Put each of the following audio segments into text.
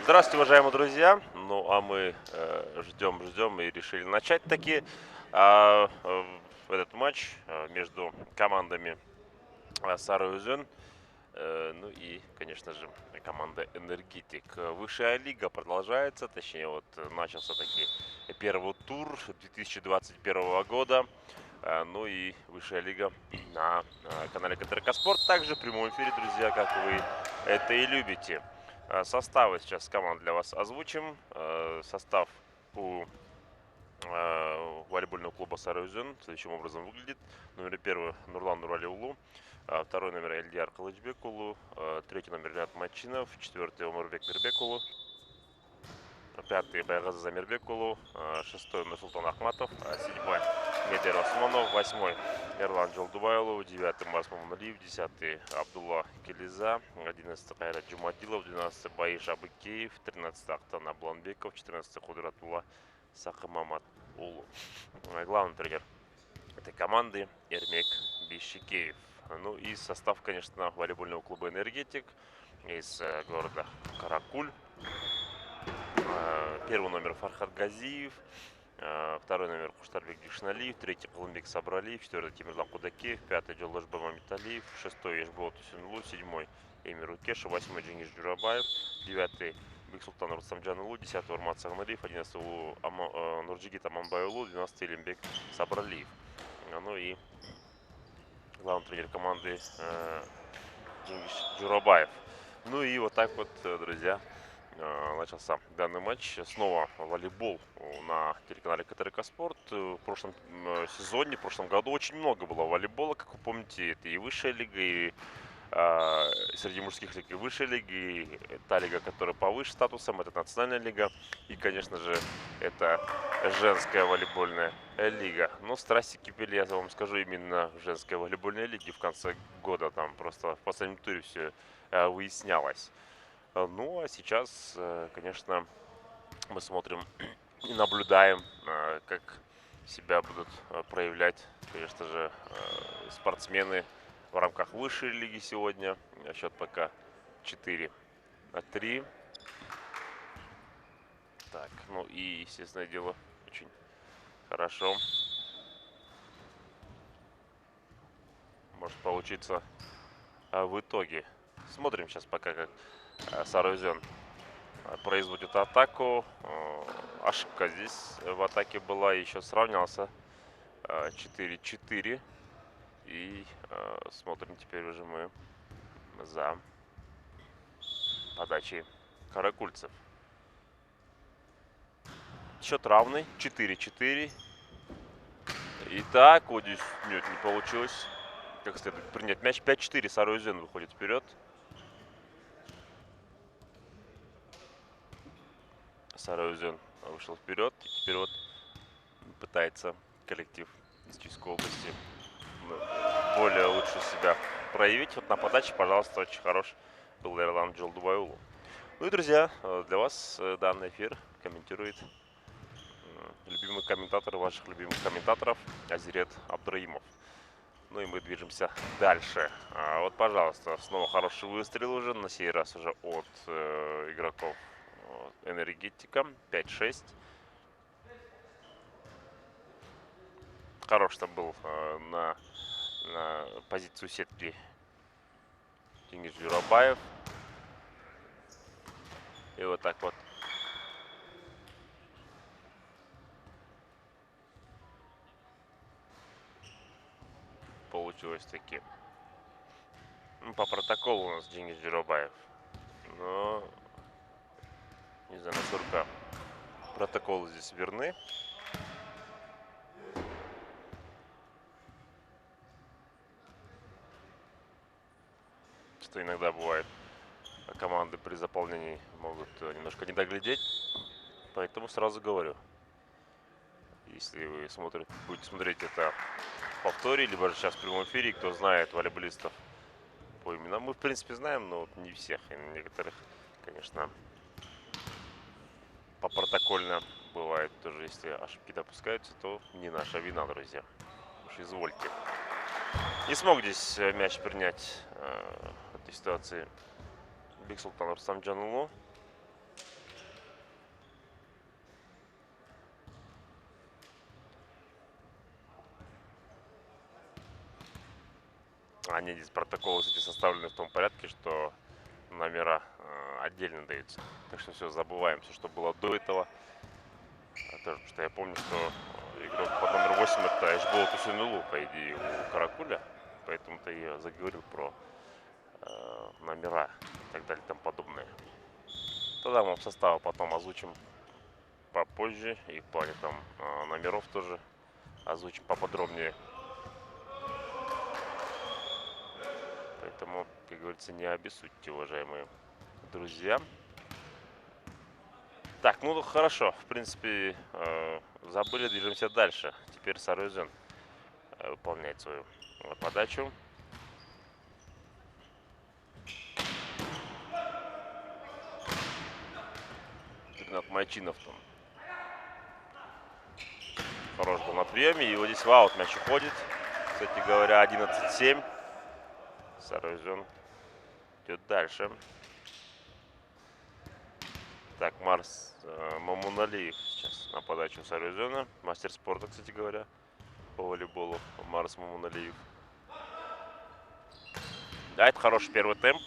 Здравствуйте, уважаемые друзья. Ну, а мы ждем и решили начать таки этот матч между командами Сарыөзен, ну и, конечно же, команда Энергетик. Высшая лига продолжается, точнее, вот начался таки первый тур 2021 года. Ну и высшая лига на канале КТРК Спорт. Также в прямом эфире, друзья, как вы это и любите. Составы сейчас команд для вас озвучим. Состав у волейбольного клуба Сарыөзен следующим образом выглядит. Номер 1 Нурлан Нуралиулу, второй номер Эльдияр Кылычбекулу, третий номер Ринат Мачинов, четвертый Омурбек Мирбекулу, пятый Байгазы Замирбекулу, шестой Нурсултан Ахматов, седьмой Медер Осмонов, восьмой Эрлан Жолдубайлов, девятый Марс Мамналиев, десятый Абдулла Келиза, одиннадцатый Кайрат Джумадилов, двенадцатый Баиш Абыкеев, тринадцатый Ахтан Абланбеков, четырнадцатый Худратулла Сахамамат Улу. Главный тренер этой команды Эрмек Бишикеев. Ну и состав, конечно, волейбольного клуба «Энергетик» из города Каракуль. Первый номер Фархат Газиев, второй номер Куштарбек Дюшналиев, третий Калымбек Сабралиев, четвертый Тимирлан Кудакеев, пятый Джолдашба Мамиталиев, шестой Ешбол Тусинлу, седьмой Эмир Укеша, восьмой Джингис Джурабаев, девятый Бексултан Рустамджан Улу, десятый Урмат Сагналиев, одиннадцатый Нурджигит Аманбай Улу, двенадцатый Илимбек Сабралиев. Ну и главный тренер команды Джингис Джурабаев. Ну и вот так вот, друзья, начался данный матч. Снова волейбол на телеканале КТРК Спорт. В прошлом сезоне, в прошлом году очень много было волейбола, как вы помните. Это и высшая лига, и среди мужских лиг и высшая лига, и та лига, которая повыше статусом, это национальная лига. И, конечно же, это женская волейбольная лига. Но страсти кипели, я вам скажу, именно в женской волейбольной лиге в конце года. Там просто в последнем туре все выяснялось. Ну, а сейчас, конечно, мы смотрим и наблюдаем, как себя будут проявлять, конечно же, спортсмены в рамках высшей лиги сегодня. Счет пока 4-3. Так, ну и, естественное дело, очень хорошо может получиться в итоге. Смотрим сейчас пока, как Сарыөзен производит атаку. Ошибка здесь в атаке была, еще сравнялся 4-4. И смотрим теперь уже мы за подачей каракульцев. Счет равный, 4-4. Итак, вот здесь нет, не получилось как следует принять мяч. 5-4, Сарыөзен выходит вперед. Сарыөзен вышел вперед. И теперь вот пытается коллектив из Чуйской области более лучше себя проявить. Вот на подаче, пожалуйста, очень хорош был Эрлан Джолдубайулу. Ну и, друзья, для вас данный эфир комментирует любимый комментатор ваших любимых комментаторов Азирет Абдраимов. Ну и мы движемся дальше. Вот, пожалуйста, снова хороший выстрел уже, на сей раз уже от игроков Энергетика. 5-6. Хорош там был на позицию сетки Тингиш Джурабаев. И вот так вот. Получилось таки. Ну, по протоколу у нас Тингиш Джурабаев. Но не знаю, насколько протоколы здесь верны. Что иногда бывает. Команды при заполнении могут немножко не доглядеть. Поэтому сразу говорю. Если вы будете смотреть это в повторе, либо же сейчас в прямом эфире, кто знает волейболистов по именам, мы в принципе знаем, но не всех. И некоторых, конечно, по протокольно бывает тоже, если ошибки допускаются, то не наша вина, друзья. Уж извольте. Не смог здесь мяч принять в этой ситуации Бексултан Рустамджанұлы. Они здесь протоколы, кстати, составлены в том порядке, что номера отдельно даются. Так что все, забываем все, что было до этого. Потому что я помню, что игрок под номер 8 это Эшбол Тусюнулу, по идее, у Каракуля. Поэтому-то я заговорил про номера и так далее и тому подобное. Тогда мы составы потом озвучим попозже. И в плане там номеров тоже озвучим поподробнее. Поэтому, как говорится, не обессудьте, уважаемые друзья. Так, ну хорошо. В принципе, забыли, движемся дальше. Теперь Сарыөзен выполняет свою подачу. Ренат Майчинов там хорош был на приеме. И вот здесь в аут мяч уходит. Кстати говоря, 11-7. Сарыөзен идет дальше. Так, Марс Мамуналиев сейчас на подачу Сарыөзена. Мастер спорта, кстати говоря, по волейболу. Марс Мамуналиев. Да, это хороший первый темп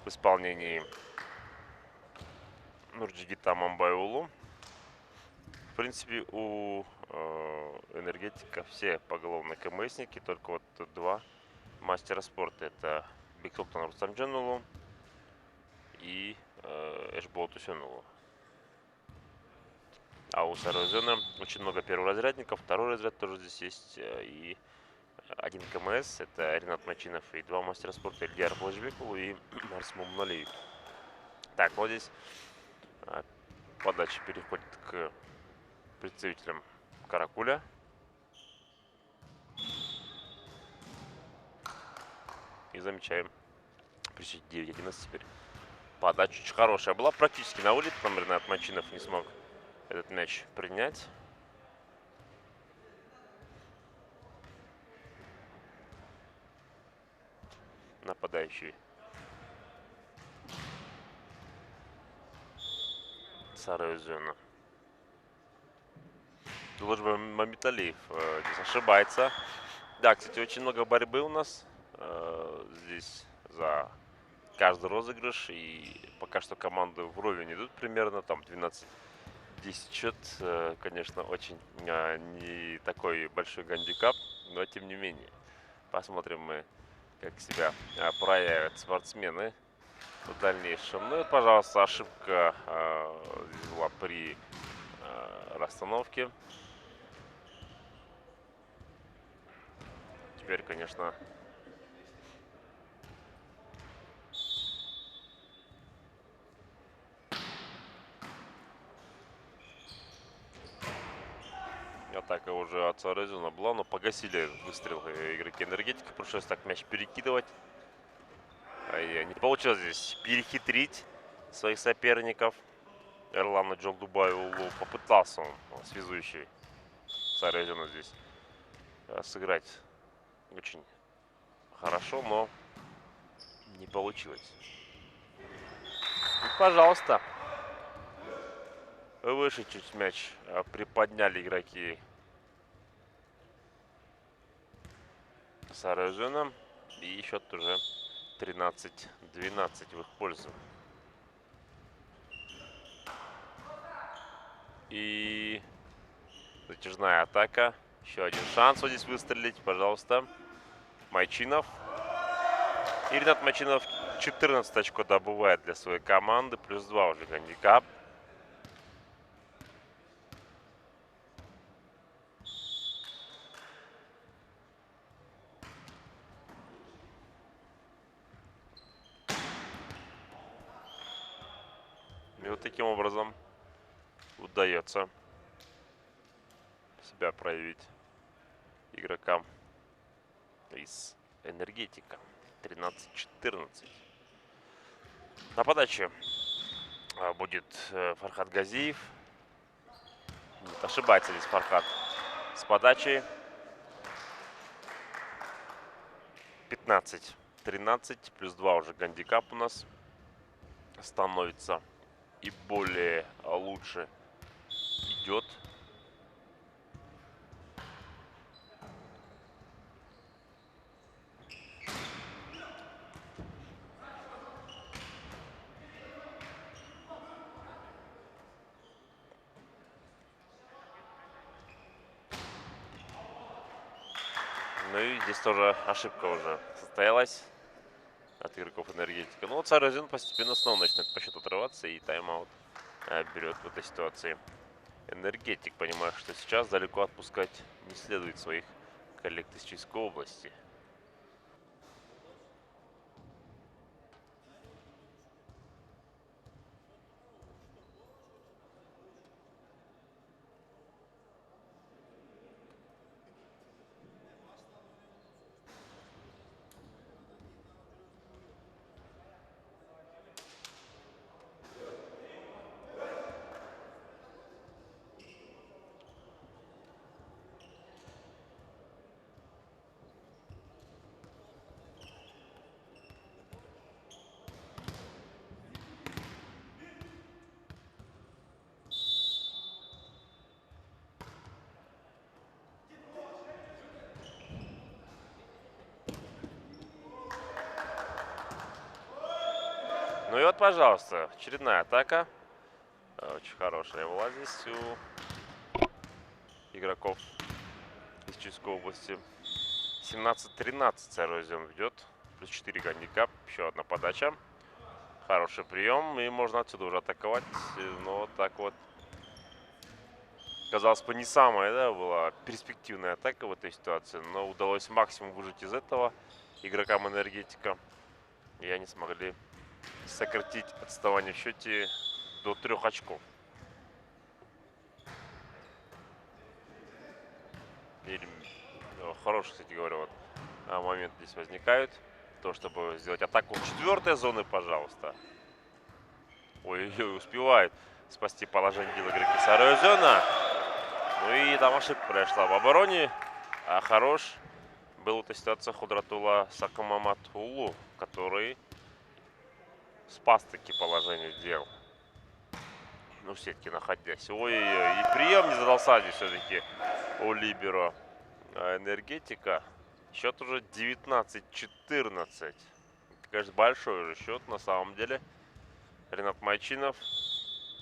в исполнении Нурджигита Мамбайулу. В принципе, у Энергетика все поголовно КМСники, только вот два мастера спорта. Это Бексултан Рустамджанұлы и Эшбол Тусюнулу. А у Сарыөзена очень много перворазрядников, второй разряд тоже здесь есть. И один КМС, это Ренат Майчинов, и два мастера спорта, Ильгар Флэшбекул и Марс Мамуналиев. Так, вот здесь подача переходит к представителям Каракуля. И замечаем. При счете 9-11 теперь. Подача очень хорошая была. Практически на улице. Там Ренат Майчинов не смог этот мяч принять. Нападающий Сарыөзена. Должбай Мамиталиев здесь ошибается. Да, кстати, очень много борьбы у нас здесь за каждый розыгрыш. И пока что команды вровень идут примерно. Там 12-10 счет. Конечно, очень не такой большой гандикап. Но тем не менее. Посмотрим мы, как себя проявят спортсмены в дальнейшем. Ну и, пожалуйста, ошибка здесь была при расстановке. Теперь, конечно, атака уже от Сарезона была, но погасили выстрел игроки энергетики. Пришлось так мяч перекидывать. Не получилось здесь перехитрить своих соперников. Эрлана Джолдубаеву попытался он, связующий Сарезона, здесь сыграть очень хорошо, но не получилось. И, пожалуйста, выше чуть мяч приподняли игроки Сарезона. И счет уже 13-12 в их пользу. И затяжная атака. Еще один шанс вот здесь выстрелить. Пожалуйста. Майчинов. И Ренат Майчинов 14 очко добывает для своей команды. Плюс 2 уже гандикап. И вот таким образом удается себя проявить игрокам из энергетика. 13-14. На подаче будет Фархад Газиев. Нет, ошибается здесь Фархад с подачей. 15-13. Плюс 2 уже гандикап у нас становится. И более лучше идет. Ну и здесь тоже ошибка уже состоялась от игроков энергетика. Ну вот Сарезон постепенно снова начинает по счету отрываться, и тайм-аут берет в этой ситуации энергетик, понимая, что сейчас далеко отпускать не следует своих коллег из Чийской области. Ну и вот, пожалуйста, очередная атака. Очень хорошая была здесь у игроков из Чийской области. 17-13 Сарезон ведет. Плюс 4 гандикап. Еще одна подача. Хороший прием. И можно отсюда уже атаковать. Но вот так вот. Казалось бы, не самая, да, была перспективная атака в этой ситуации. Но удалось максимум выжать из этого игрокам энергетика. И они смогли сократить отставание в счете до 3 очков. Или, хороший, кстати говоря, вот момент здесь возникает. То, чтобы сделать атаку в 4-й зоны, пожалуйста. Ой-ой-ой, успевает спасти положение дела игроки Сарезона. Ну и там ошибка произошла в обороне. А хорош был эта ситуация Худратула Сакамаматулу, который спас таки положение дел. Ну, в сетке находясь. Ой-ой-ой. И прием не задался здесь все-таки у либеро энергетика. Счет уже 19-14. Это, конечно, большой уже счет на самом деле. Ренат Майчинов,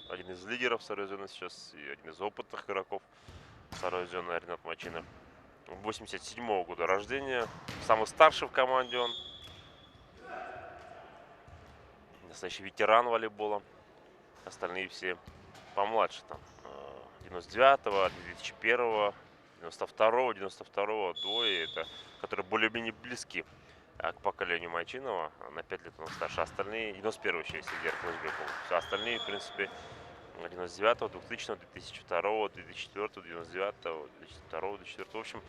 один из лидеров Сарезона сейчас и один из опытных игроков Сарезона, Ренат Майчинов. 87-го года рождения. Самый старший в команде он. Настоящий ветеран волейбола. Остальные все помладше там. 99-го, 2001-го, 92-го, 92-го двое. Это, которые более-менее близки к поколению Майчинова. На 5 лет он старше. Остальные, 91-го еще есть Ильдар Клычбеков. Все остальные, в принципе, 99-го, 2000-го, 2002-го, 2004-го, 99-го, 2002-го, 2004-го. В общем,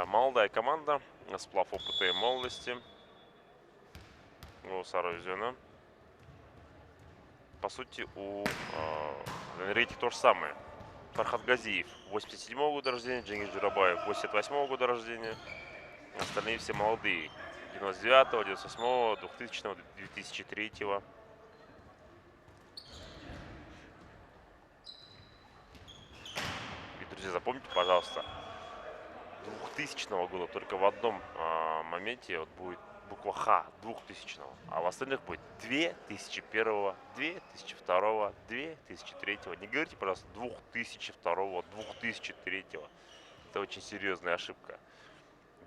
молодая команда, сплав опыта и молодости у Сарыөзена. По сути, у энергетики то же самое. Фархат Газиев 87-го года рождения, Дженгиз Джурабаев 88-го года рождения. Остальные все молодые. 99-го, 98-го, 2000-го, 2003-го. И, друзья, запомните, пожалуйста, 2000 года только в одном моменте вот будет буква Х 2000-го, а в остальных будет 2001-го, 2002-го, 2003-го. Не говорите, пожалуйста, 2002-го, 2003-го. Это очень серьезная ошибка.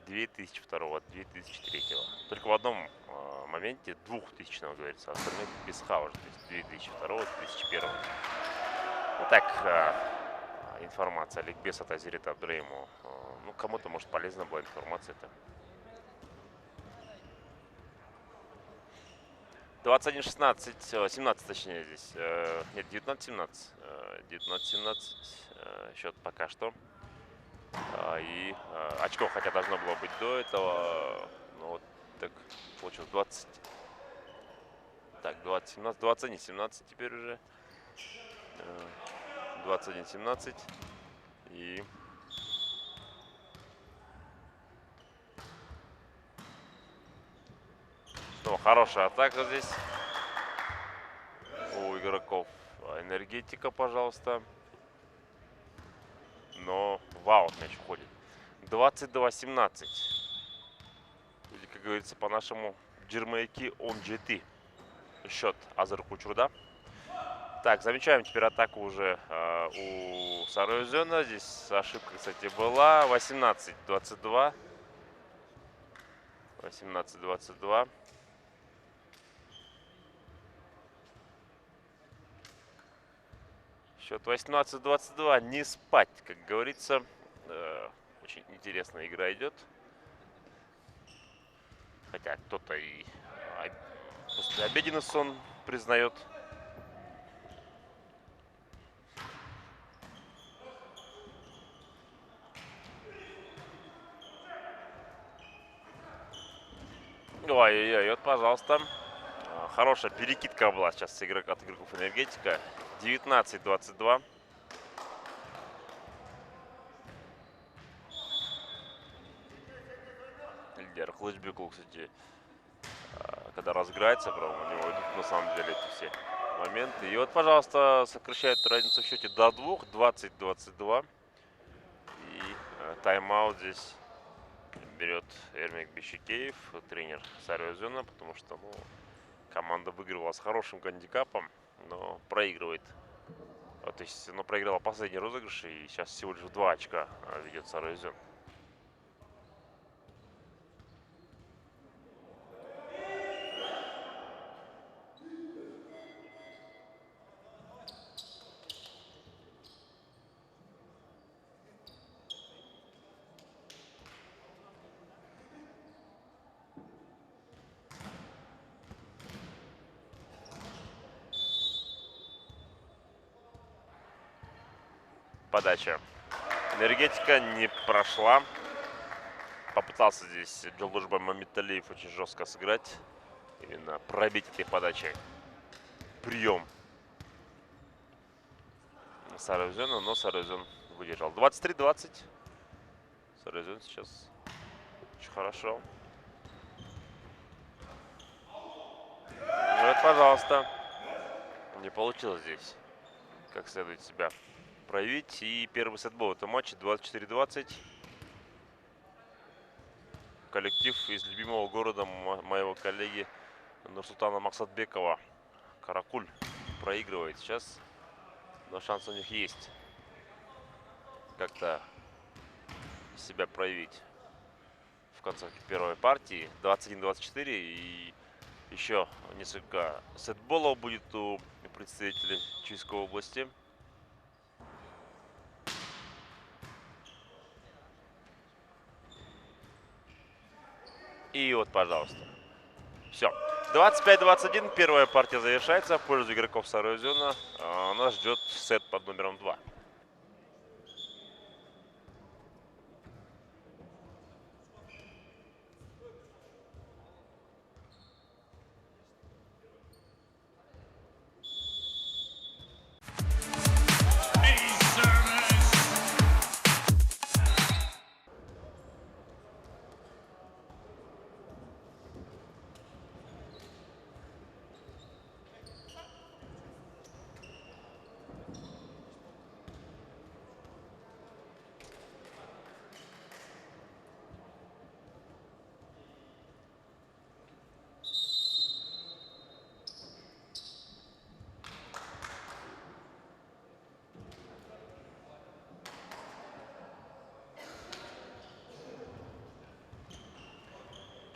2002-го, 2003-го. Только в одном моменте 2000-го говорится, а остальных без Х уже. То есть 2002-го, 2001-го. Ну так, информация. Ликбез от Азирита Абдраимова. Ну, кому-то, может, полезна была информация-то. 21-16, 17 точнее здесь. Нет, 19-17. 19-17 счет пока что. И очков, хотя должно было быть до этого. Ну вот так получилось 20. Так, 20-17, 21-17 теперь уже. 21-17. И снова хорошая атака здесь у игроков. Энергетика, пожалуйста. Но в аут мяч уходит. 22-17. Или, как говорится, по-нашему, Джирмейки он GT. Счет Азер Кучурда. Так, замечаем теперь атаку уже у Сарыөзена. Здесь ошибка, кстати, была. 18-22. 18-22. Счет 18-22. Не спать, как говорится. Очень интересная игра идет. Хотя кто-то и после обеденный сон признает. Ой-ой-ой, вот, пожалуйста. Хорошая перекидка была сейчас от игроков энергетика. 19-22. Ильдар Клычбеков, кстати, когда разыграется, правда, у него идут на самом деле эти все моменты. И вот, пожалуйста, сокращает разницу в счете до 2, 20-22. И тайм-аут здесь берет Эрмик Бещикеев, тренер Сарыөзена, потому что, ну, команда выигрывала с хорошим гандикапом, но проигрывает. То есть, она проиграла последний розыгрыш, и сейчас всего лишь в 2 очка ведет Сарыөзен. Подача. Энергетика не прошла. Попытался здесь Джолдушбай Мамиталиев очень жестко сыграть. Именно пробить этой подачей. Прием Сарыөзена, но Сарыөзен выдержал. 23-20. Сарыөзен сейчас очень хорошо. Вот, пожалуйста. Не получилось здесь как следует себя проявить. И первый сет был в этом матче 24-20. Коллектив из любимого города моего коллеги Нурсултана Максатбекова, Каракуль, проигрывает сейчас. Но шанс у них есть как-то себя проявить в конце первой партии. 21-24, и еще несколько сетболов будет у представителей Чуйской области. И вот, пожалуйста. Все. 25-21. Первая партия завершается в пользу игроков Сарузена. Нас ждет сет под номером 2.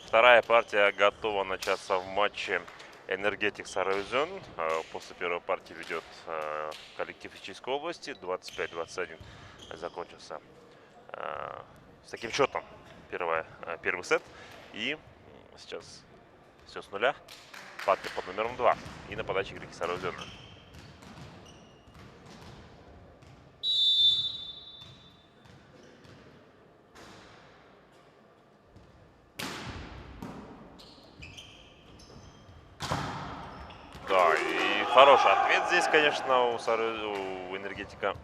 Вторая партия готова начаться в матче Энергетик Сарузен. После первой партии ведет коллектив из Чуйской области. 25-21 закончился с таким счетом первый сет. И сейчас все с нуля. Партия под номером 2. И на подаче игроки Сарузена. Да, и хороший ответ здесь, конечно, у Энергетика.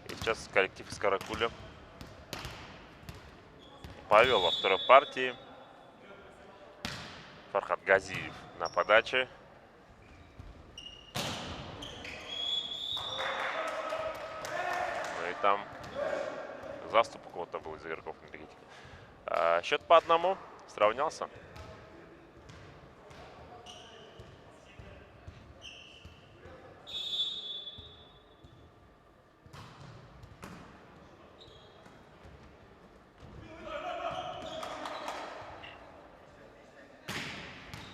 И сейчас коллектив из Каракуля повел во второй партии. Фархат Газиев на подаче. Ну и там заступ у кого-то был из игроков Энергетика. Счет по 1. Сравнялся.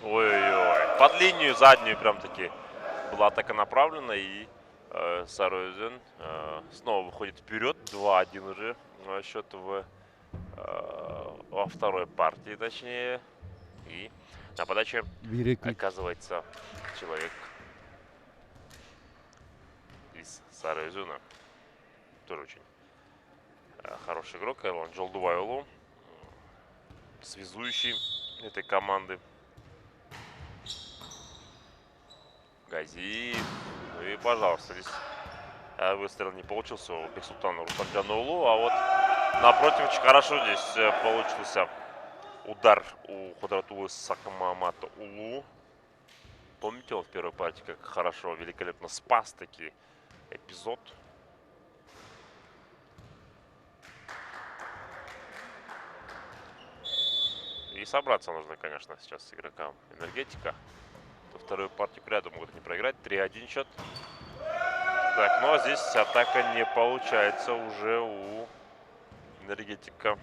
Ой-ой-ой. Под линию заднюю прям таки была атака направлена. И Сарузен снова выходит вперед. 2-1 уже счет во второй партии, точнее. И на подаче оказывается человек из Сарузена. Тоже очень хороший игрок. Эрлан Джолдувайлу. Связующий этой команды. Газиев. Ну и, пожалуйста, здесь выстрел не получился у Бексултана Рустамджанулу. А вот напротив очень хорошо здесь получился удар у Кудратулы Сакмамата Улу. Помните, он в первой партии как хорошо, великолепно спас таки эпизод. И собраться нужно, конечно, сейчас игрокам Энергетика. То вторую партию к ряду могут не проиграть. 3-1 счет. Так, но здесь атака не получается уже у Энергетика.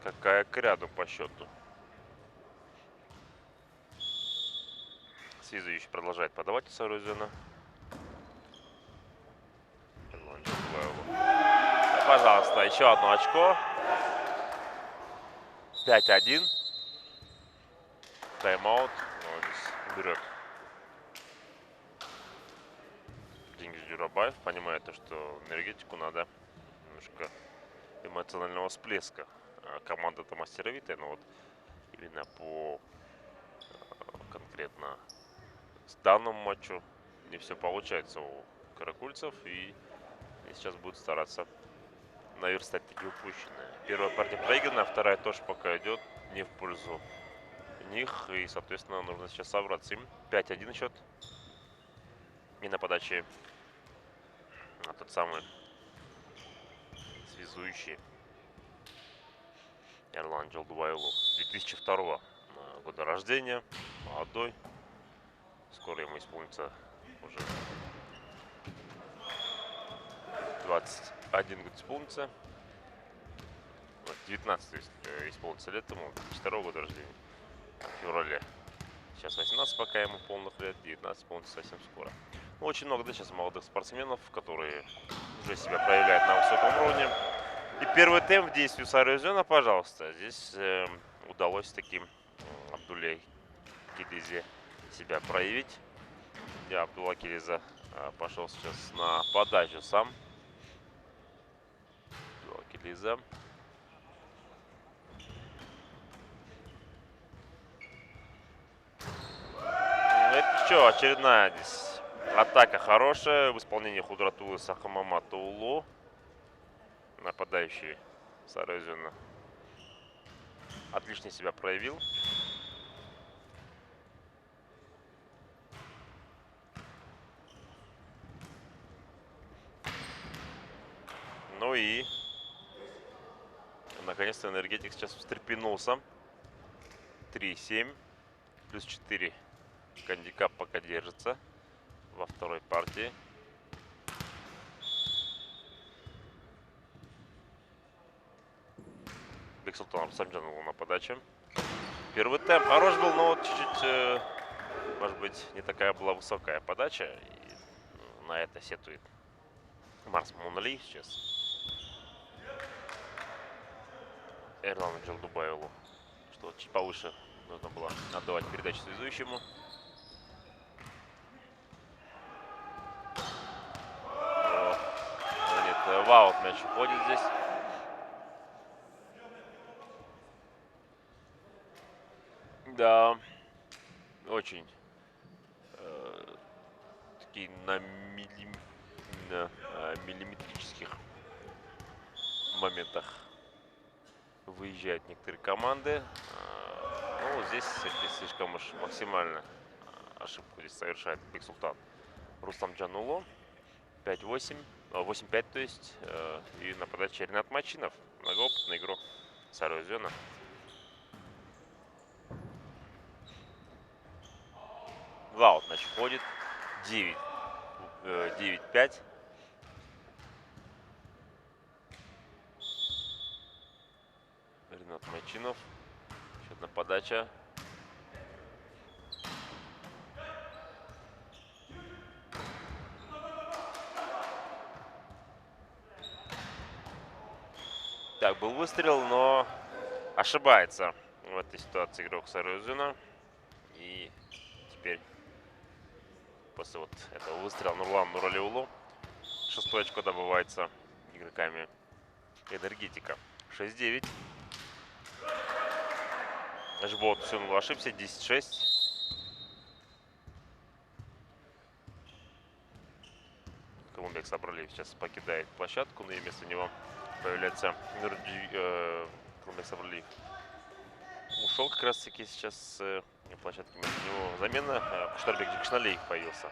Какая к ряду по счету. Связующий продолжает подавать у Сарузена. Пожалуйста, еще одно очко. 5-1. Тайм-аут. Здесь берет Дингиз Джурабаев. Понимает то, что Энергетику надо немножко эмоционального всплеска. Команда-то мастеровитая, но вот именно по конкретно с данному матчу не все получается у каракульцев. И сейчас будут стараться наверстать такие упущенные. Первая партия проиграна, вторая тоже пока идет не в пользу них. И, соответственно, нужно сейчас собраться им. 5-1 счет. И на подаче тот самый связующий Эрлан Джолдувайлу. 2002 года рождения. Молодой. Скоро ему исполнится уже 21 год исполнится. 19 исполнится лет ему, 2 года рождения, в феврале. Сейчас 18 пока ему полных лет, 19 исполнится совсем скоро. Ну, очень много, да, сейчас молодых спортсменов, которые уже себя проявляют на высоком уровне. И первый темп в действии Сарыөзена, пожалуйста. Здесь удалось таким Абдулле Килизе себя проявить. И Абдулла Килиза пошел сейчас на подачу сам. Абдулла Килиза. Это что, очередная здесь атака хорошая в исполнении Худратулы Сахамаматулу. Нападающий Сарыөзена отлично себя проявил. Ну и наконец-то энергетик сейчас встрепенулся. 3-7 плюс 4 гандикап пока держится во второй партии. Бексултан Рустамджанов на подаче. Первый темп хорош был, но вот чуть-чуть, может быть, не такая была высокая подача. И на это сетует Марс Мунали сейчас. Эрлану Джалдубаеву, что вот чуть повыше нужно было отдавать передачу связующему. Нет, в аут мяч уходит здесь. Да, очень такие на миллиметрических моментах выезжают некоторые команды. Ну, здесь слишком уж максимально ошибку здесь совершает Бексултан Рустамджанулу. 5-8, 8-5, то есть. И на подаче Ренат Мачинов, многоопытный игрок Сарыөзена. В аут мяч входит. 9-5. Ренат Мачинов. Еще одна подача. Так, был выстрел, но ошибается в этой ситуации игрок Сарыөзена. И теперь после вот этого выстрела Нурлан Нуралиулу 6-е очко добывается игроками Энергетика. 6-9. Жбот Сюнлу ошибся. 10-6. Колумбек Сабралиев сейчас покидает площадку, но и вместо него появляется Колумбек Сабралиев. Ушел как раз таки сейчас с площадки. Вместо него замена. Куштарбек Джикшналиев появился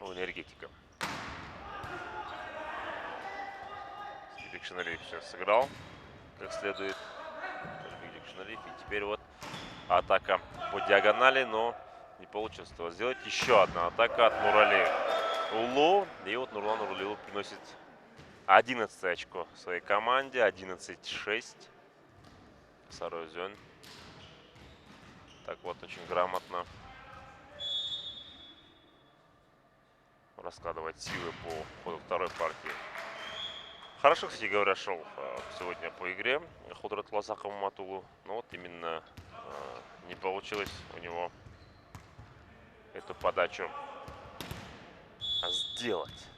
у Энергетика. Джикшналиев сейчас сыграл как следует. Джикшналиев. И теперь вот атака по диагонали, но не получилось этого сделать. Еще одна атака от Нурали Улу. И вот Нурлан Нуралиулу приносит 11 очко своей команде. 11-6. Сарыөзен. Так вот, очень грамотно раскладывать силы по ходу второй партии. Хорошо, кстати говоря, шел сегодня по игре Худратулла Сахамаматулу. Но вот именно не получилось у него эту подачу сделать.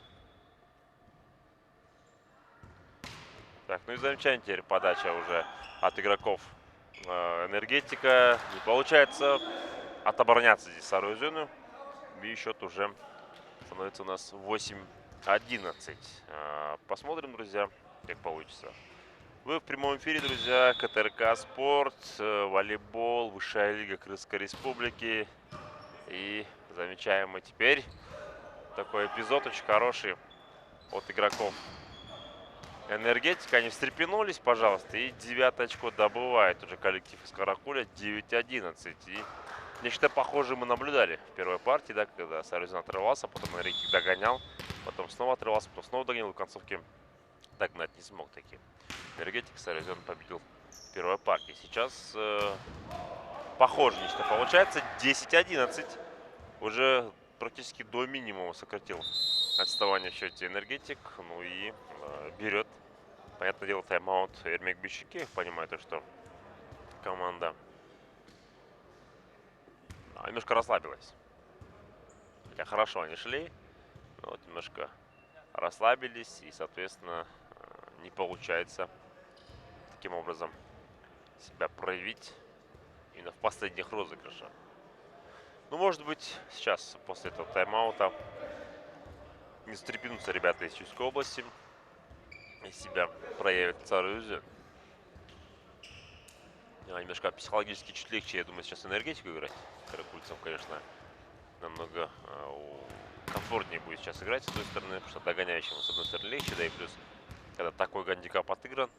Так, ну и замечательно теперь подача уже от игроков Энергетика. Не получается отобороняться здесь Сарыөзену. И счет уже становится у нас 8-11. Посмотрим, друзья, как получится. Вы в прямом эфире, друзья. КТРК Спорт, волейбол, высшая лига Крымской Республики. И замечаем мы теперь такой эпизод очень хороший от игроков Энергетика. Они встрепенулись, пожалуйста. И 9 очко добывает уже коллектив из Каракуля. 9-11. И Нечто похожее мы наблюдали в первой партии, да, когда Сарузин отрывался, потом Энергетик догонял, потом снова отрывался, потом снова догонял, в концовке догнать не смог таки. Энергетик Сарузин победил в первой партии. Сейчас похоже нечто получается. 10-11. Уже практически до минимума сократил отставание в счете Энергетик. Ну и берет, понятное дело, тайм-аут Эрмек Бишикеев, понимая то, что команда немножко расслабилась. Хотя хорошо они шли, но вот немножко расслабились и, соответственно, не получается таким образом себя проявить именно в последних розыгрышах. Ну, может быть, сейчас, после этого тайм-аута, не встрепенутся ребята из Чувской области и себя проявят Сарузин. Немножко психологически чуть легче, я думаю, сейчас Энергетику играть. Каракульцев, конечно, намного комфортнее будет сейчас играть с одной стороны, потому что догоняющему с одной стороны легче, да и плюс, когда такой гандикап отыгран.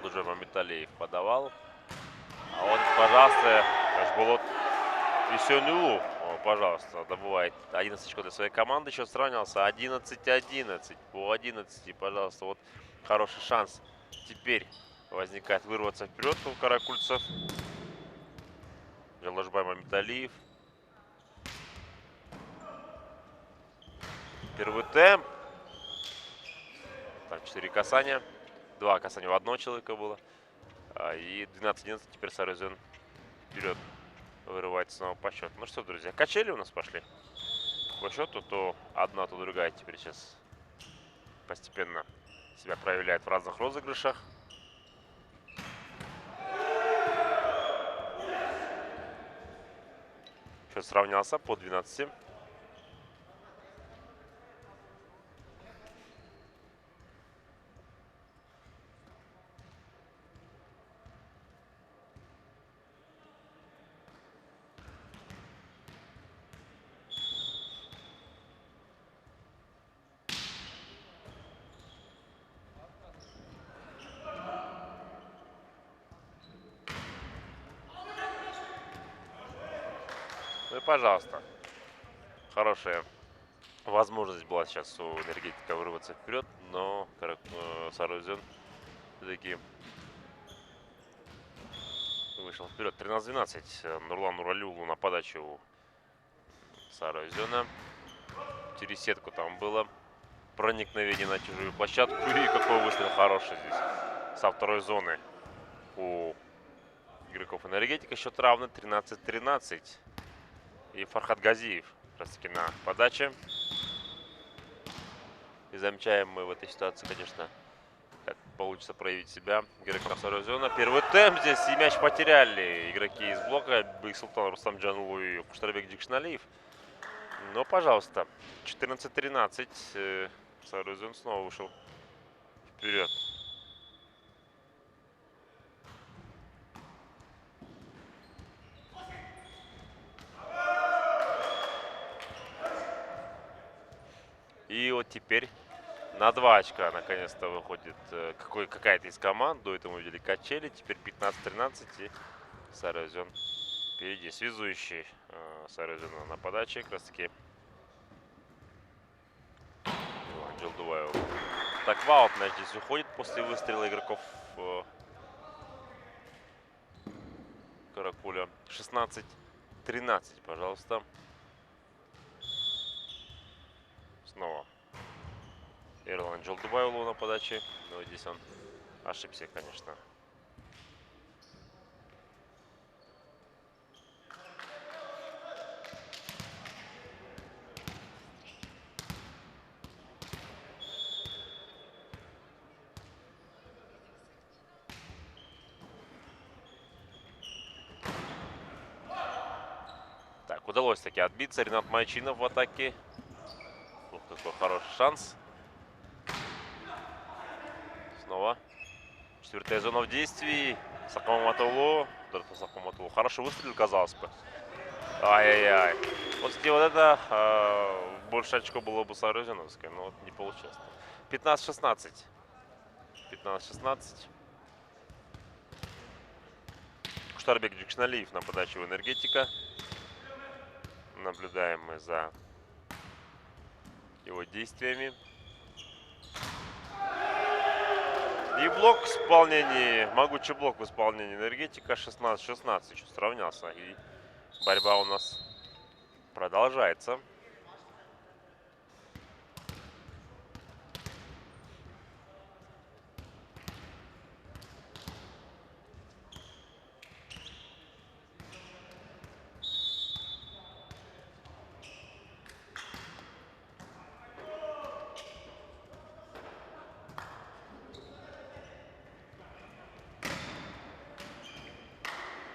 Уже Мамиталиев подавал. А вот, пожалуйста, Ашболот Весенюлу, пожалуйста, добывает 11 очков для своей команды. Счет сравнялся 11-11. По 11, пожалуйста, вот хороший шанс теперь возникает вырваться вперед у каракульцев. Жалажбай Мамиталиев. Первый темп. Там 4 касания. 2 касания у одного человека было. И 12-11 теперь Сарузин вперед вырывается снова по счету. Ну что, друзья, качели у нас пошли по счету. То одна, то другая теперь сейчас постепенно себя проявляет в разных розыгрышах. Счет сравнялся по 12. Ну и пожалуйста. Хорошая возможность была сейчас у Энергетика вырваться вперед, но Сарузин все-таки вышел вперед. 13-12. Нурлан Нуралиулу на подачу у Сарузина. Через сетку там было проникновение на чужую площадку. И какой выстрел хороший здесь со второй зоны у игроков Энергетика. Счет равный 13-13. И Фархат Газиев как раз таки на подаче. И замечаем мы в этой ситуации, конечно, как получится проявить себя игрокам второй зоны. Первый темп здесь, и мяч потеряли игроки из блока. Бексултан Рустамджанлу и Куштарбек Дикшналиев. Но, пожалуйста, 14-13. Сарузин снова вышел вперед. И вот теперь на 2 очка наконец-то выходит какая-то из команд. До этого мы видели качели. Теперь 15-13 и Сарузин впереди. Связующий Сарузина на подаче. Как раз таки Джилдуваев. Так, в аут мяч здесь уходит после выстрела игроков Каракуля. 16-13, пожалуйста. Снова Эрлан Джилдуваеву на подаче. Но здесь он ошибся, конечно. Так, удалось таки отбиться. Ренат Майчинов в атаке. Ух, какой хороший шанс. Снова. Четвертая зона в действии. Саком Матулу. Саком Матулу. Хороший выстрел, казалось бы. Ай-яй-яй. Вот, кстати, вот это больше очко было бы Сарузиновское, но вот не получилось. 15-16. 15-16. Куштарбек Джикшналиев на подачу энергетика. Наблюдаем мы за его действиями. И блок в исполнении, могучий блок в исполнении энергетика 16-16. Еще сравнялся. И борьба у нас продолжается.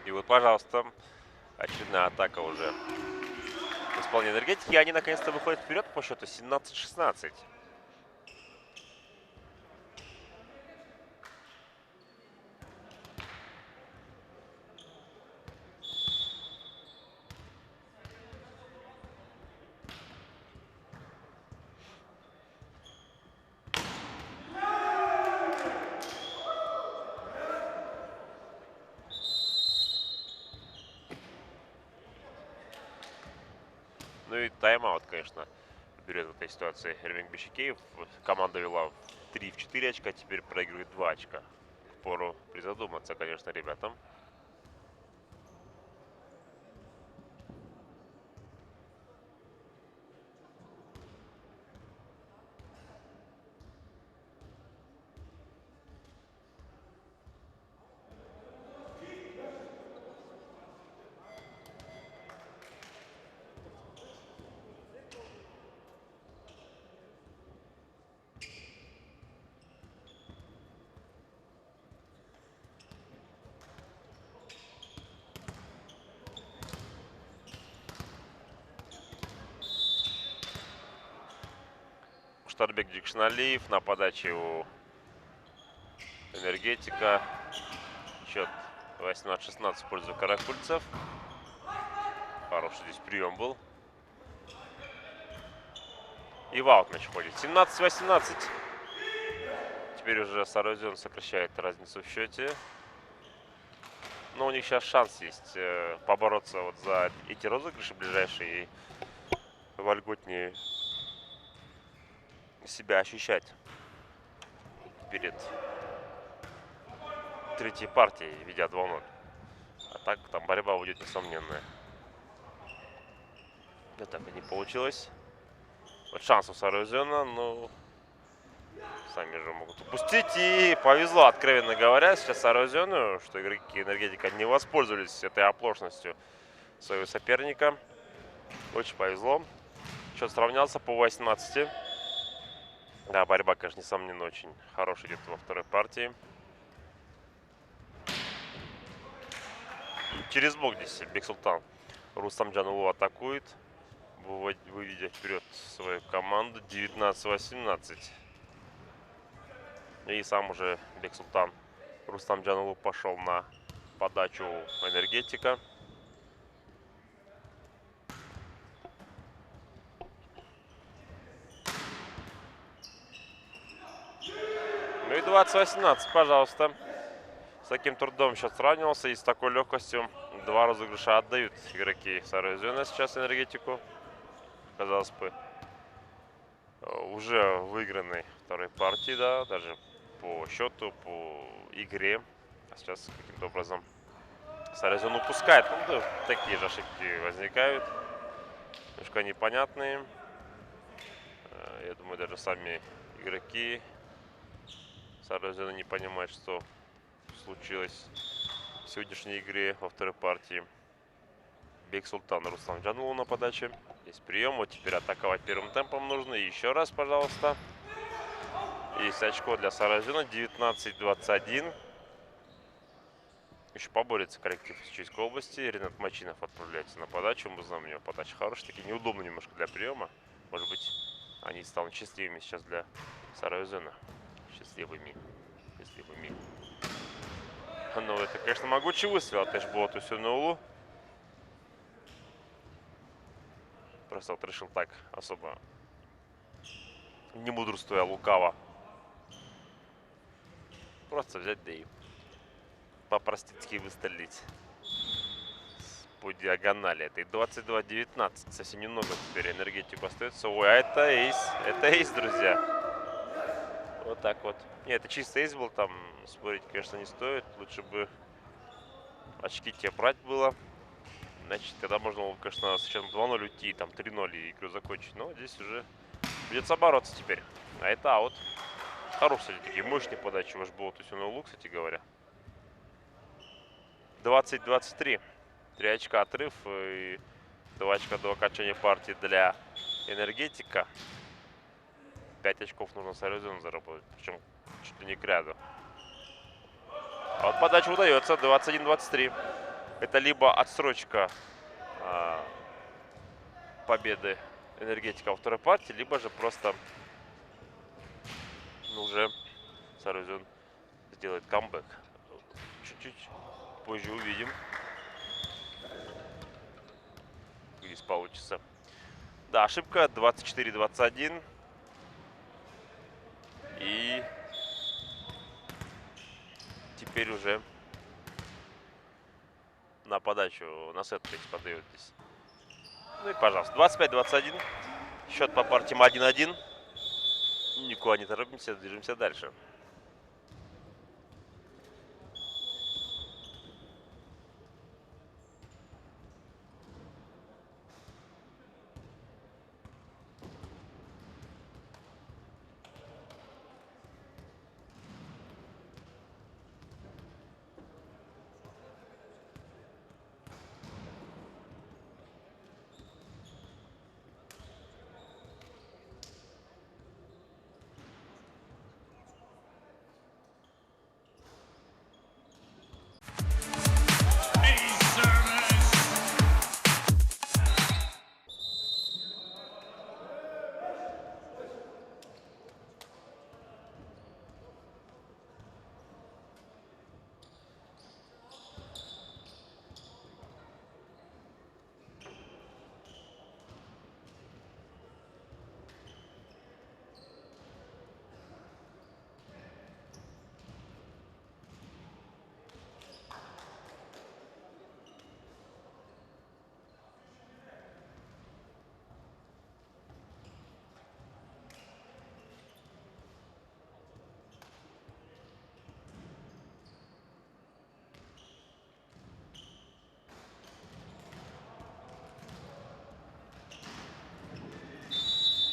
И вот, пожалуйста, очередная атака уже в исполнении энергетики. И они наконец-то выходят вперед по счету 17-16. Ну и тайм-аут, конечно, берет в этой ситуации Эрвинг Бишикеев. Команда вела 3-4 очка, теперь проигрывает 2 очка. Впору призадуматься, конечно, ребятам. Куштарбек Джикшналиев на подаче у энергетика. Счет 18-16 в пользу каракульцев. Хороший здесь прием был. И в аут мяч ходит. 17-18. Теперь уже Сарозион сокращает разницу в счете. Но у них сейчас шанс есть побороться вот за эти розыгрыши ближайшие и вольготнее себя ощущать перед третьей партией, ведя 2-0. А так там борьба будет несомненная. Но так и не получилось. Вот шанс у Сарозиона, но сами же могут упустить. И повезло, откровенно говоря, сейчас Сарозиону, что игроки энергетика не воспользовались этой оплошностью своего соперника. Очень повезло. Счет сравнялся по 18. Да, борьба, конечно, несомненно, очень хорошая идет во второй партии. Через блок здесь Бексултан Рустам Джанулу атакует, выведя вперед свою команду 19-18. И сам уже Бексултан Рустам Джанулу пошел на подачу энергетика. Ну и 20-18, пожалуйста. С таким трудом сейчас сравнивался и с такой легкостью два розыгрыша отдают игроки Сарозиона сейчас энергетику. Казалось бы, уже выигранной второй партии, да, даже по счету, по игре. А сейчас каким-то образом Сарозион упускает. Ну, да, такие же ошибки возникают. Немножко непонятные. Я думаю, даже сами игроки Сарозиона не понимают, что случилось в сегодняшней игре во второй партии. Бексултан Рустам Джанулу на подаче. Есть прием. Вот теперь атаковать первым темпом нужно. И еще раз, пожалуйста. Есть очко для Сарозиона. 19-21. Еще поборется коллектив из Чуйской области. Ренат Мачинов отправляется на подачу. Мы знаем, у него подача хорошая. Такие неудобно немножко для приема. Может быть, они станут счастливыми сейчас для Сарозиона. Счастливыми. Счастливыми. Ну, это, конечно, могучий выстрел от Эшботу Сюнулу. Просто вот решил так особо, не мудрствуя лукаво, Просто взять, да и по-простецки выстрелить по диагонали. Это и 22-19. Совсем немного теперь энергетику остается. Ой, а это эйс. Это эйс, друзья. Вот так вот. Нет, это чисто эйс был. Там спорить, конечно, не стоит. Лучше бы очки тебе брать было. Значит, тогда можно было, конечно, с счетом 2-0 уйти, там 3-0 и игру закончить. Но здесь уже придется бороться теперь. А это аут. Хорошие, кстати, такие мощные подачи ваш был. То есть он улу, кстати говоря. 20-23. 3 очка отрыв и 2 очка до окончания партии для энергетика. 5 очков нужно с Аризоной заработать. Причем чуть ли не к ряду. А вот подача удается. 21-23. Это либо отсрочка победы энергетика во второй партии, либо же просто уже Сарузен сделает камбэк. Чуть-чуть позже увидим, как здесь получится. Да, ошибка 24-21. И теперь уже на подачу на сет подает здесь. Ну и пожалуйста, 25-21. Счет по партиям 1-1. Никуда не торопимся, движемся дальше.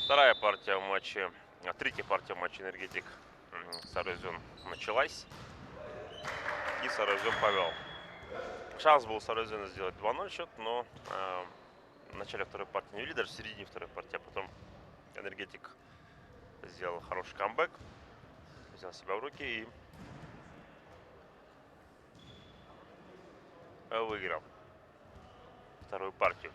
Вторая партия в матче, третья партия в матче энергетик Сарузен началась. И Сарузен повел. Шанс был у Сарузена сделать 2-0 счет, но в начале второй партии не вели, даже в середине второй партии, а потом энергетик сделал хороший камбэк, взял себя в руки и выиграл вторую партию.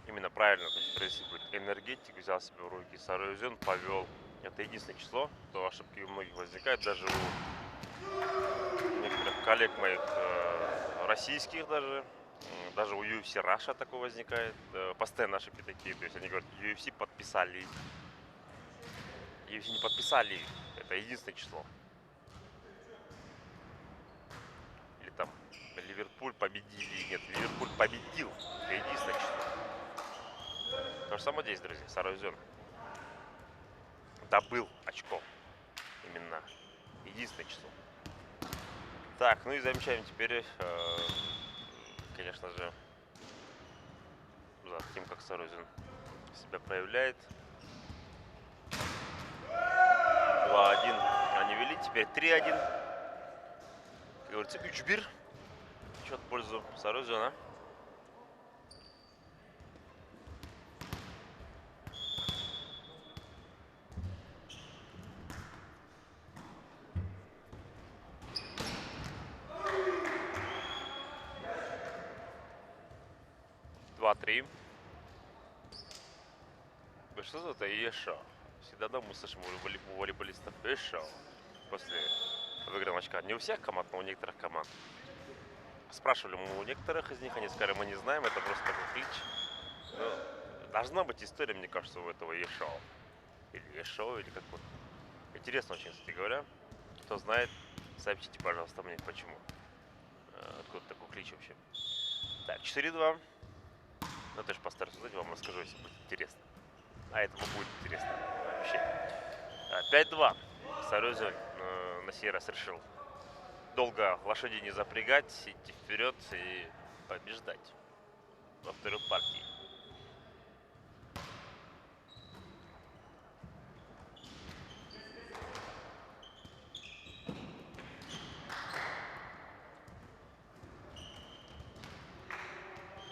Именно правильно, то есть происходит энергетик, взял себя в руки, Сарузен повел. Это единственное число, то ошибки у многих возникают, даже у некоторых коллег моих российских даже у UFC Russia такое возникает, постоянно ошибки такие, то есть они говорят, UFC подписали, UFC не подписали, это единственное число. Или там Ливерпуль победили, нет, Ливерпуль победил, это единственное число. То же самое здесь, друзья, Сарузен добыл очко, именно единственное число. Так, ну и замечаем теперь, конечно же, за тем, как Сарузен себя проявляет. 2-1 они вели, теперь 3-1. Как говорится, Учбир. Счет в пользу Сарузена. Что за это Ешо? Всегда дома слышим у волейболистов Ешо после выигранного очка. Не у всех команд, но у некоторых команд. Спрашивали мы у некоторых из них, они сказали, мы не знаем, это просто такой клич. Но должна быть история, мне кажется, у этого Ешо. Или Ешо, или как вот Интересно очень, кстати говоря. Кто знает, сообщите, пожалуйста, мне, почему. Откуда такой клич вообще. Так, 4-2. Ну, ты же постараюсь узнать, вам расскажу, если будет интересно. А этому будет интересно вообще. 5-2. Сарузин на сей раз решил долго лошади не запрягать, идти вперед и побеждать во второй партии.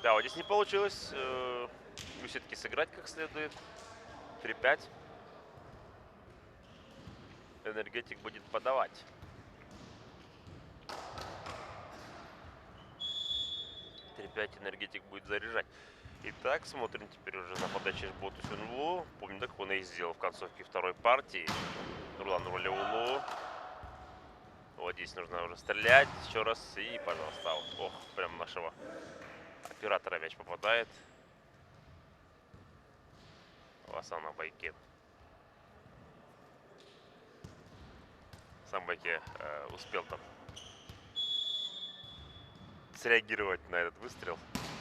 Да, вот здесь не получилось все-таки сыграть как следует. 3-5. Энергетик будет подавать. 3-5 энергетик будет заряжать. Итак, смотрим теперь уже на подаче Боту Сюнлу. Помню, как он и сделал в концовке второй партии. Нурлан Нуралиулу. Вот здесь нужно уже стрелять еще раз. И, пожалуйста, аут. Ох, прям нашего оператора мяч попадает. Лосана Байке. Сам Байке успел там среагировать на этот выстрел.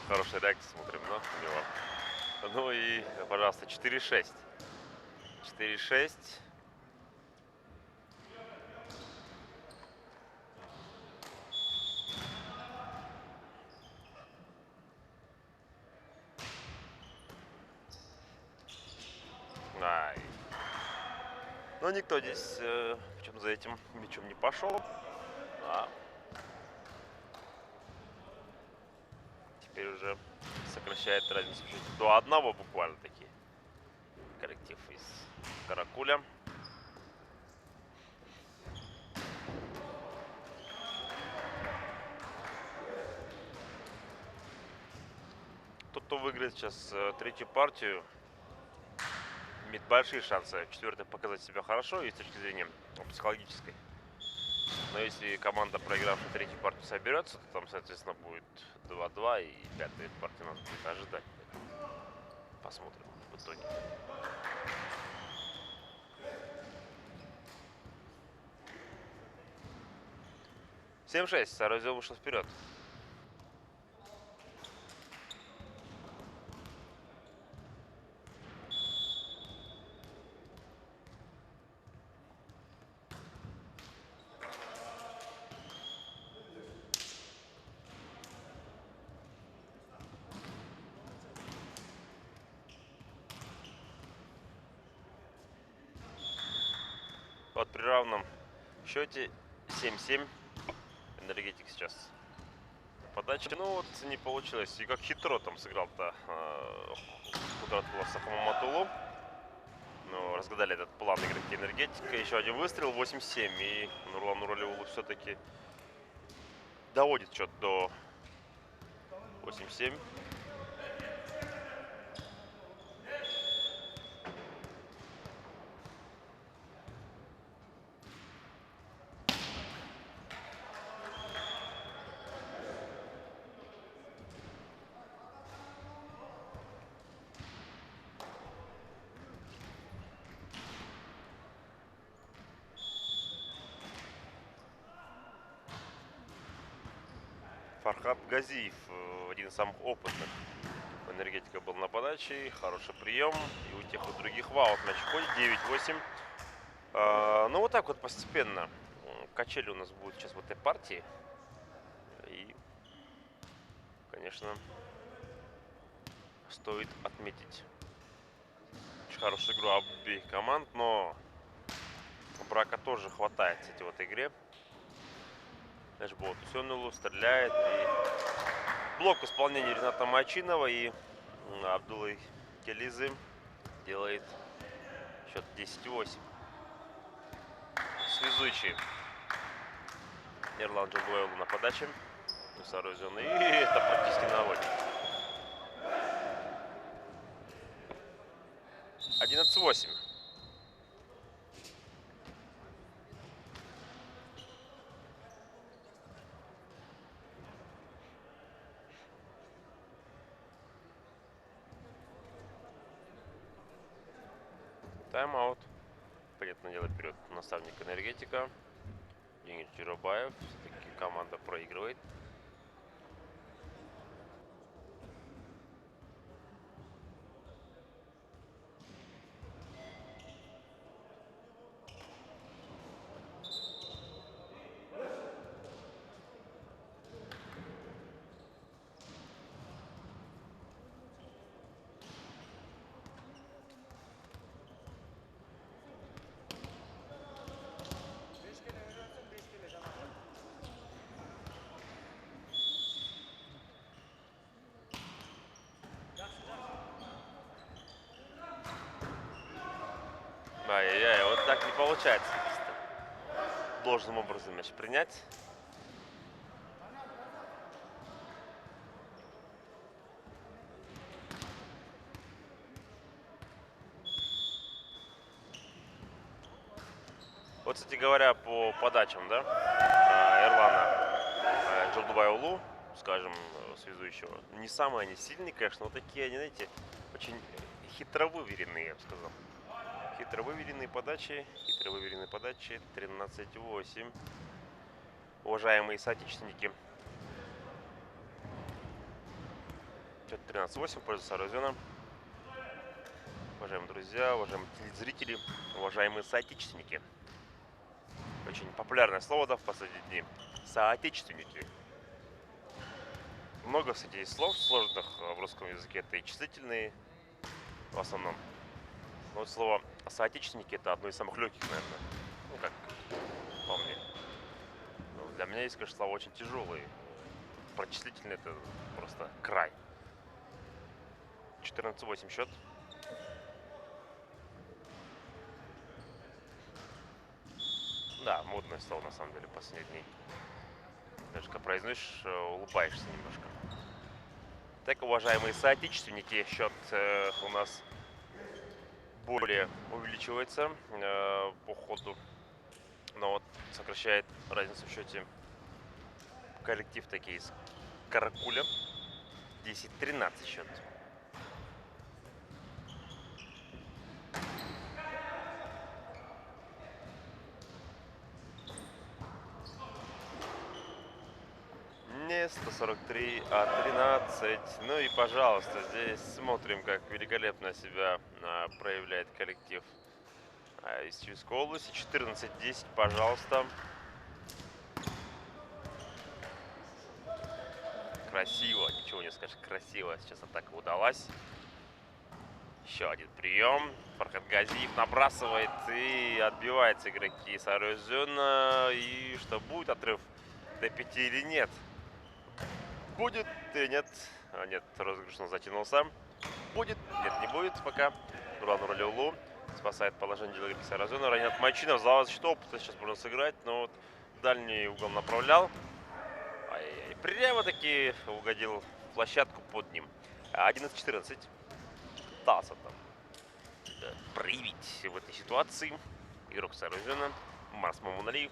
Хорошая реакция, смотрим на него. Ну и, пожалуйста, 4-6. 4-6. Ай. Но никто здесь причем за этим мячом не пошел. А теперь уже сокращает разницу до одного буквально таки. Коллектив из Каракуля. Тот, кто выиграет сейчас третью партию, имеет большие шансы четвертой показать себя хорошо и с точки зрения психологической. Но если команда, проигравшая третью партию, соберется, то там, соответственно, будет 2-2, и пятая партия нас будет ожидать. Посмотрим в итоге. Семь 6. Сарозел вышел вперед. Вот при равном счете 7-7. Энергетик сейчас подача. Ну вот не получилось. И как хитро там сыграл-то Кудратулов Сахамаматулу. Но разгадали этот план игроки энергетика. Еще один выстрел, 8-7. И Нурлан Нуралиулу все-таки доводит счет до 8-7. Фархад Газиев, один из самых опытных энергетика, был на подаче. Хороший прием. И у тех, и у других ваут мяч уходит. 9-8. Ну вот так вот постепенно. Качели у нас будут сейчас в этой партии. И, конечно, стоит отметить очень хорошую игру обеих команд. Но брака тоже хватает, кстати, в этой игре. Эшбоут Сёнулу стреляет. И блок в исполнении Рената Мачинова и Абдуллы Келизы делает счет 10-8. Связующий Эрлан Джабуэлу на подаче. Сарозен. И это практически наводит. 11-8. Тайм-аут понятное дело, вперед наставник энергетика. Денис Джиробаев. Все-таки команда проигрывает. Ай-яй-яй, вот так не получается должным образом мяч принять. Вот, кстати говоря, по подачам, да, Эрлана Джолдубай-Улу, скажем, связующего, не самые они сильные, конечно, но такие они, знаете, очень хитровыверенные, я бы сказал. Хитровыверенные подачи, 13-8. Уважаемые соотечественники. Счет 13-8 в пользу Сарузена. Уважаемые друзья, уважаемые телезрители, уважаемые соотечественники. Очень популярное слово, да, в последние дни. Соотечественники. Много, кстати, есть слов сложных в русском языке. Это и числительные в основном. Но вот слово соотечественники — это одно из самых легких, наверное. Ну, как по мне. Ну, для меня есть, конечно, слова очень тяжелые. Прочислительные — это просто край. 14-8 счет. Да, модное слово, на самом деле, последние дни. Даже когда произносишь, улыбаешься немножко. Так, уважаемые соотечественники, счет у нас более увеличивается по ходу. Но вот сокращает разницу в счете коллектив таки из Каракуля. 10-13 счет. Не 143, а 13. Ну и, пожалуйста, здесь смотрим, как великолепно себя проявляет коллектив из Чуйской области. 14-10, пожалуйста. Красиво, ничего не скажешь, красиво. Сейчас атака удалась. Еще один прием. Фархад Газиев набрасывает и отбивается игроки Сарузена. И что, будет отрыв до 5 или нет? Будет или нет? А, нет, розыгрыш затянулся. Будет? Нет, не будет пока. Нурлан Нуралиулу спасает положение игроки Сарузена. Ранят Майчинов. Зала защиты опыта сейчас можно сыграть, но вот дальний угол направлял. Ай-яй-яй. Прямо-таки угодил в площадку под ним. 11-14. Пытался там проявить в этой ситуации игрок Сарузена Марс Мамуналиев.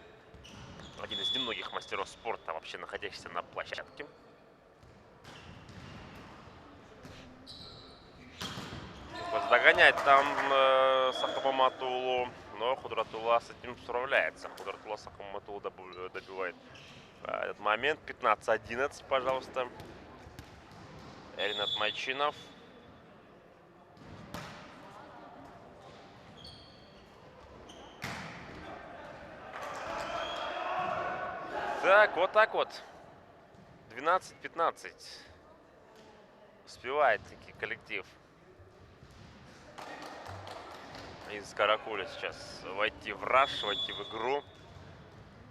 Один из немногих мастеров спорта, вообще находящихся на площадке. Догоняет там Сахабаматулу, но Худратулла с этим справляется. Худратулла Сахабаматулу добивает этот момент. 15-11, пожалуйста. Ринат Майчинов. Так, вот так вот. 12-15. Успевает таки коллектив из Каракуля сейчас войти в раш, войти в игру.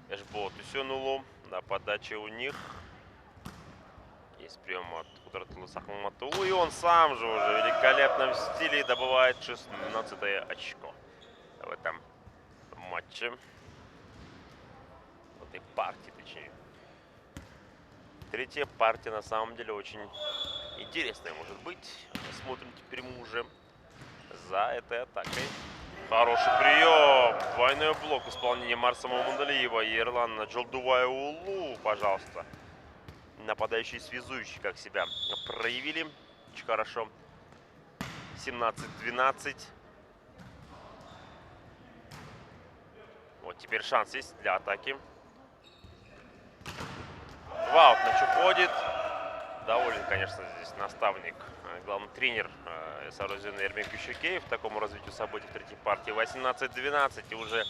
Эшбол Тусенулу. На подаче у них. Есть прием от Худратулы Сахабаматулу. И он сам же уже в великолепном стиле добывает 16-е очко в этом матче. В этой партии, точнее. Третья партия на самом деле очень интересная может быть. Смотрим теперь мы уже за этой атакой. Хороший прием. Двойной блок исполнения Марса Мамуналиева и Эрлана Джолдубай-Улу, пожалуйста. Нападающие связующие как себя проявили. Очень хорошо. 17-12. Вот теперь шанс есть для атаки. Ваут мяч уходит. Доволен, конечно, здесь наставник, главный тренер Сарузина Эрмин Кющукеев такому развитию событий в третьей партии. 18-12 и уже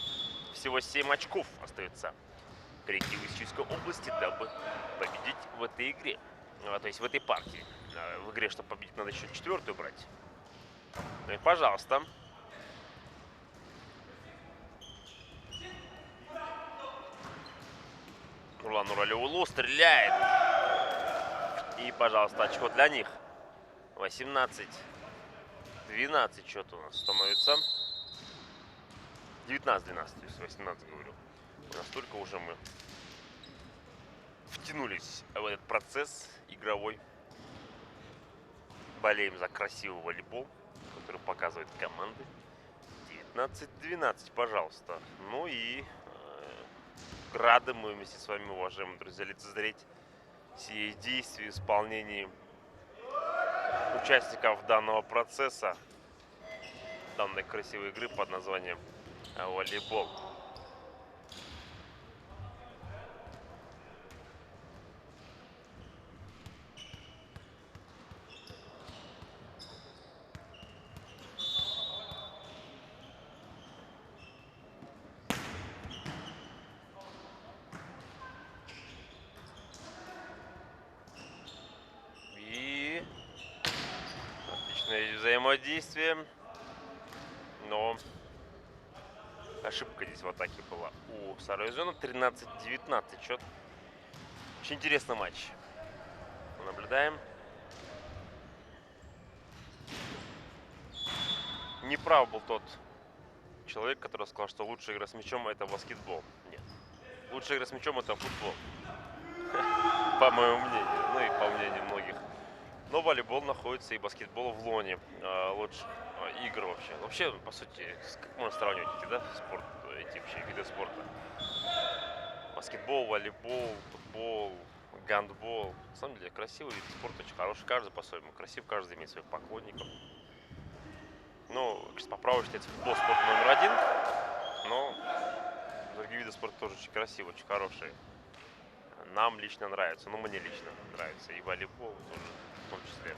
всего 7 очков остается коллективу из Чуйской области, дабы победить в этой игре. То есть в этой партии. В игре, чтобы победить, надо еще четвертую брать. Ну и пожалуйста. Нурлан Нуралиулу стреляет. И, пожалуйста, очко для них. 18-12 счет у нас становится. 19-12, то есть 18 говорю. Настолько уже мы втянулись в этот процесс игровой. Болеем за красивый волейбол, который показывает команды. 19-12, пожалуйста. Ну и рады мы вместе с вами, уважаемые друзья, лицезреть все действия в исполнении участников данного процесса, данной красивой игры под названием волейбол. И отличное взаимодействие, но ошибка здесь в атаке была у Сарузена. 13-19 счет. Очень интересный матч. Мы наблюдаем. Неправ был тот человек, который сказал, что лучшая игра с мячом — это баскетбол. Нет. Лучшая игра с мячом — это футбол. По моему мнению. Ну и по мнению многих. Но волейбол находится и баскетбол в лоне лучших игр вообще. Вообще, по сути, как можно сравнивать эти, да, спорт, эти вообще виды спорта? Баскетбол, волейбол, футбол, гандбол. На самом деле, красивый вид спорта, очень хороший. Каждый по-своему красив, каждый имеет своих поклонников. Ну, по праву считается футбол спорт номер один, но другие виды спорта тоже очень красивые, очень хорошие. Нам лично нравится, ну мне лично нравится, и волейбол тоже в том числе.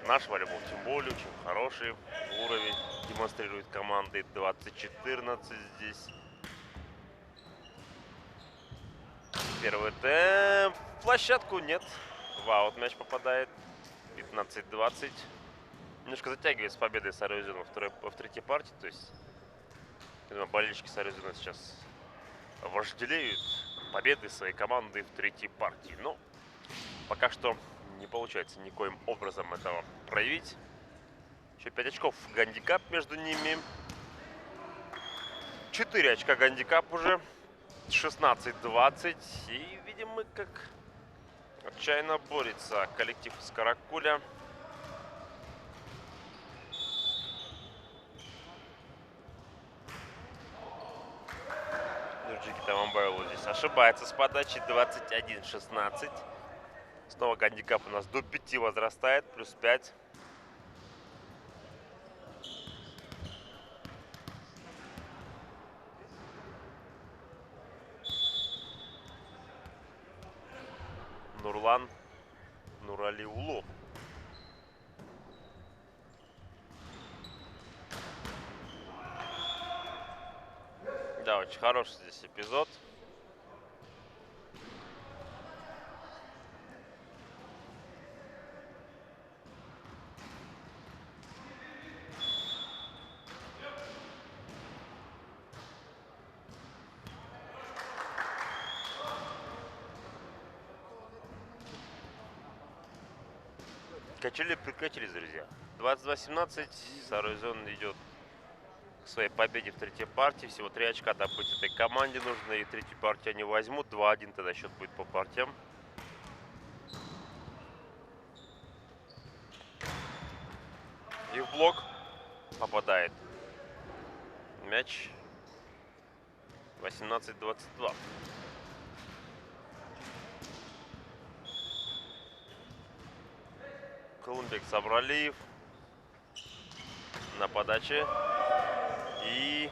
Наш волейбол тем более очень хороший уровень демонстрирует команды. 20-14 здесь. Первый темп. Площадку нет. В аут мяч попадает. 15-20. Немножко затягивает с победой Сарузина в третьей партии. То есть, я думаю, болельщики Сарузина сейчас вожделеют победы своей команды в третьей партии. Но пока что не получается никоим образом этого проявить. Еще 5 очков гандикап между ними. 4 очка гандикап уже. 16-20. И видим мы, как отчаянно борется коллектив из Каракуля. Нурджигита Мамбайло здесь ошибается с подачи. 21-16. Снова гандикап у нас до 5 возрастает. Плюс 5. Нурлан Нуралиулу. Да, очень хороший здесь эпизод. Качели прекратились, друзья. 22-17. Сарузен идет к своей победе в третьей партии. Всего 3 очка добыть этой команде нужно. И третью партию они возьмут. 2-1 тогда счет будет по партиям. И в блок попадает мяч. 18-22. Калымбек Сабралиев на подаче. И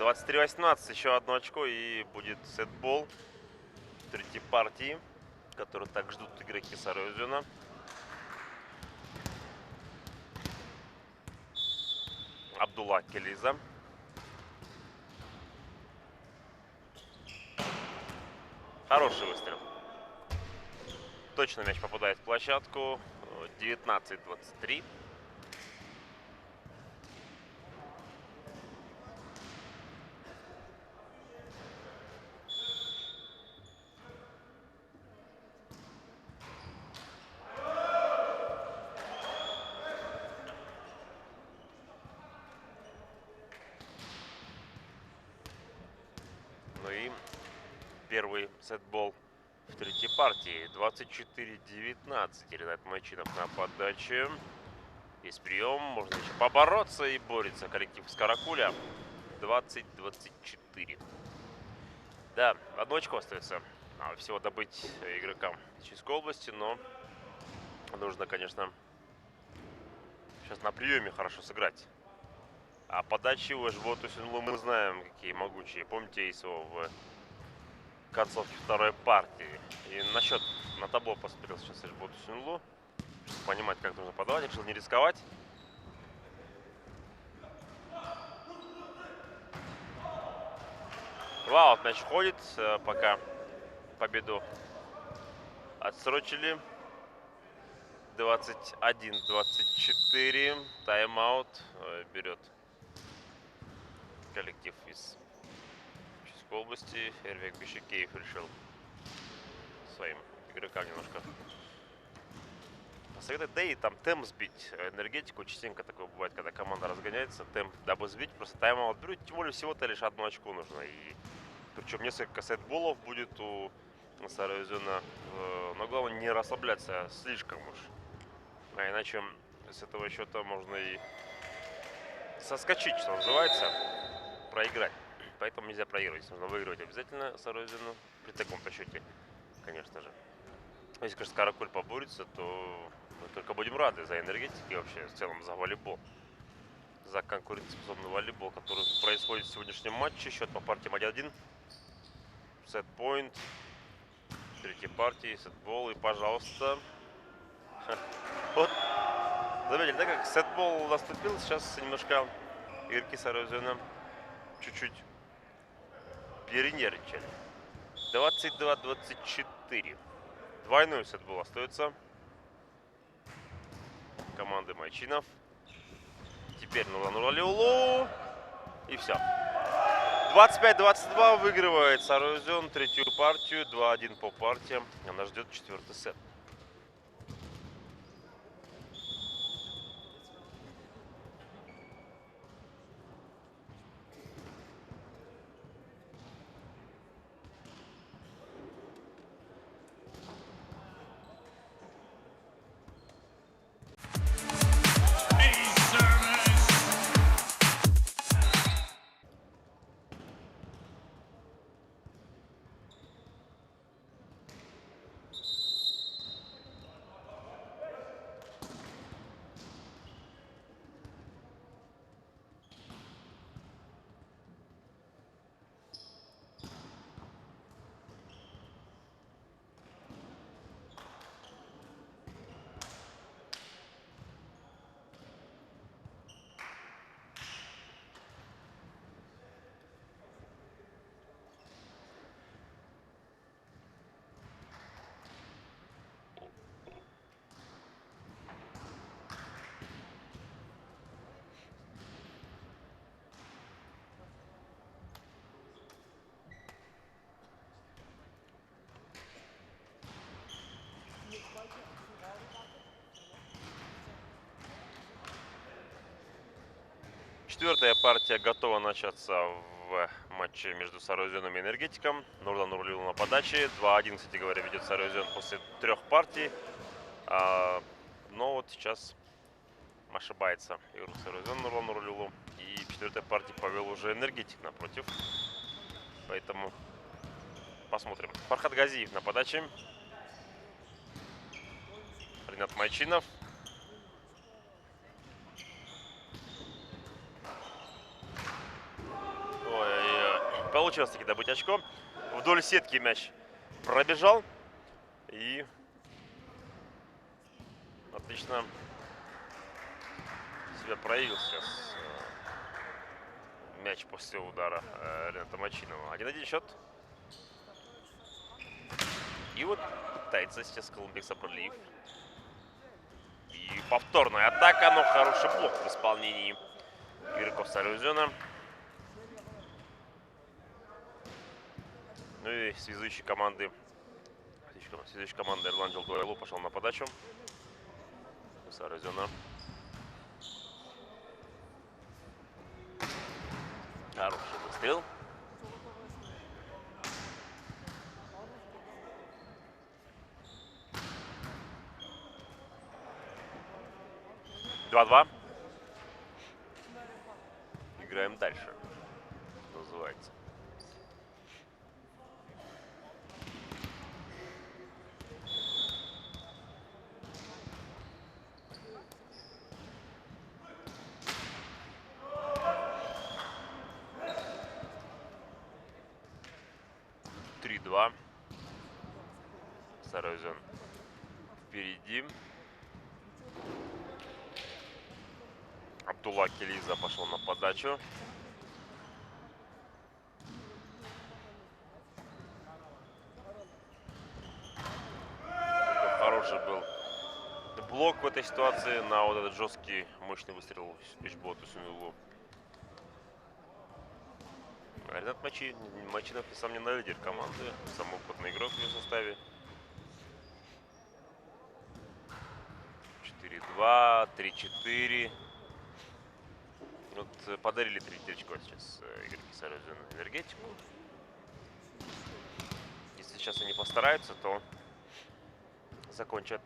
23-18, еще одно очко и будет сетбол в третьей партии, которую так ждут игроки Сарыөзена. Абдулла Келиза. Хороший выстрел. Точно мяч попадает в площадку. 19-23. Ну и первый сетбол в третьей партии. 24-19. Ренат Майчинов на подаче. Есть прием. Можно еще побороться, и борется коллектив с Каракуля. 20-24. Да, одно очко остается. Всего добыть игрокам Чижской области, но нужно, конечно, сейчас на приеме хорошо сыграть. А подачи у Эшботу Сюнлу мы знаем, какие могучие. Помните его в концовке второй партии. И насчет на табло посмотрел сейчас Эшботу Сюнлу, чтобы понимать, как нужно подавать. Решил не рисковать. Вау, мяч ходит, пока победу отсрочили. 21-24. Тайм-аут берет коллектив из Чижской области. Эрвик Бишикеев решил своим игрокам немножко посоветовать. Да и там темп сбить, энергетику. Частенько такое бывает, когда команда разгоняется. Темп, дабы сбить, просто тайм-аут берут. Тем более всего-то лишь одно очко нужно. И причем несколько сетболов будет у Сарыөзена. Но главное не расслабляться слишком уж. А иначе с этого счета можно и соскочить, что называется, проиграть. Поэтому нельзя проигрывать. Нужно выигрывать обязательно Сарыөзену при таком-то счете, конечно же. Если, конечно, Каракуль поборется, то мы только будем рады за энергетики и вообще в целом за волейбол. За конкурентоспособный волейбол, который происходит в сегодняшнем матче. Счет по партиям 1-1. Сет-поинт. Третьей партии, сетбол. И, пожалуйста. Вот. Заметили, да, как сетбол наступил. Сейчас немножко игроки Сарыөзена чуть-чуть перенервничали. 22-24. Двойной сетбол остается команды Майчинов. Теперь Нурлан. И все. 25-22 выигрывает Сарыөзен третью партию. 2-1 по партиям. Она ждет четвертый сет. Четвертая партия готова начаться в матче между Сарыөзеном и Энергетиком. Нурлан Нурлюл на подаче. 2-1, кстати говоря, ведет Сарыөзен после 3 партий. Но вот сейчас ошибается игрок Сарыөзен Нурлан Нурлюлу. И в четвертой партии повел уже Энергетик напротив. Поэтому посмотрим. Фархад Газиев на подаче. Ренат Майчинов. Ой, Получилось таки добыть очко. Вдоль сетки мяч пробежал. И отлично себя проявил сейчас мяч после удара Рената Мочинова. 1-1 счет. И вот пытается сейчас Колумбик Сапарлиев. И повторная атака, но хороший блок в исполнении игроков Сарыузена. Ну и связующий команды Эрланджел Дуэлу пошел на подачу. Сарыузена. Хороший выстрел. Два-два. Играем дальше. Называется. Сарыузен впереди. Абдулла Келиза пошел на подачу. Хороший был блок в этой ситуации на вот этот жесткий, мощный выстрел Ишботу Сунилу. Ренат Мочинов, несомненно, лидер команды, самый опытный игрок в ее составе. 4-2, 3-4. Вот подарили 3 очко сейчас игроки Сарыузена Энергетику. Если сейчас они постараются, то закончат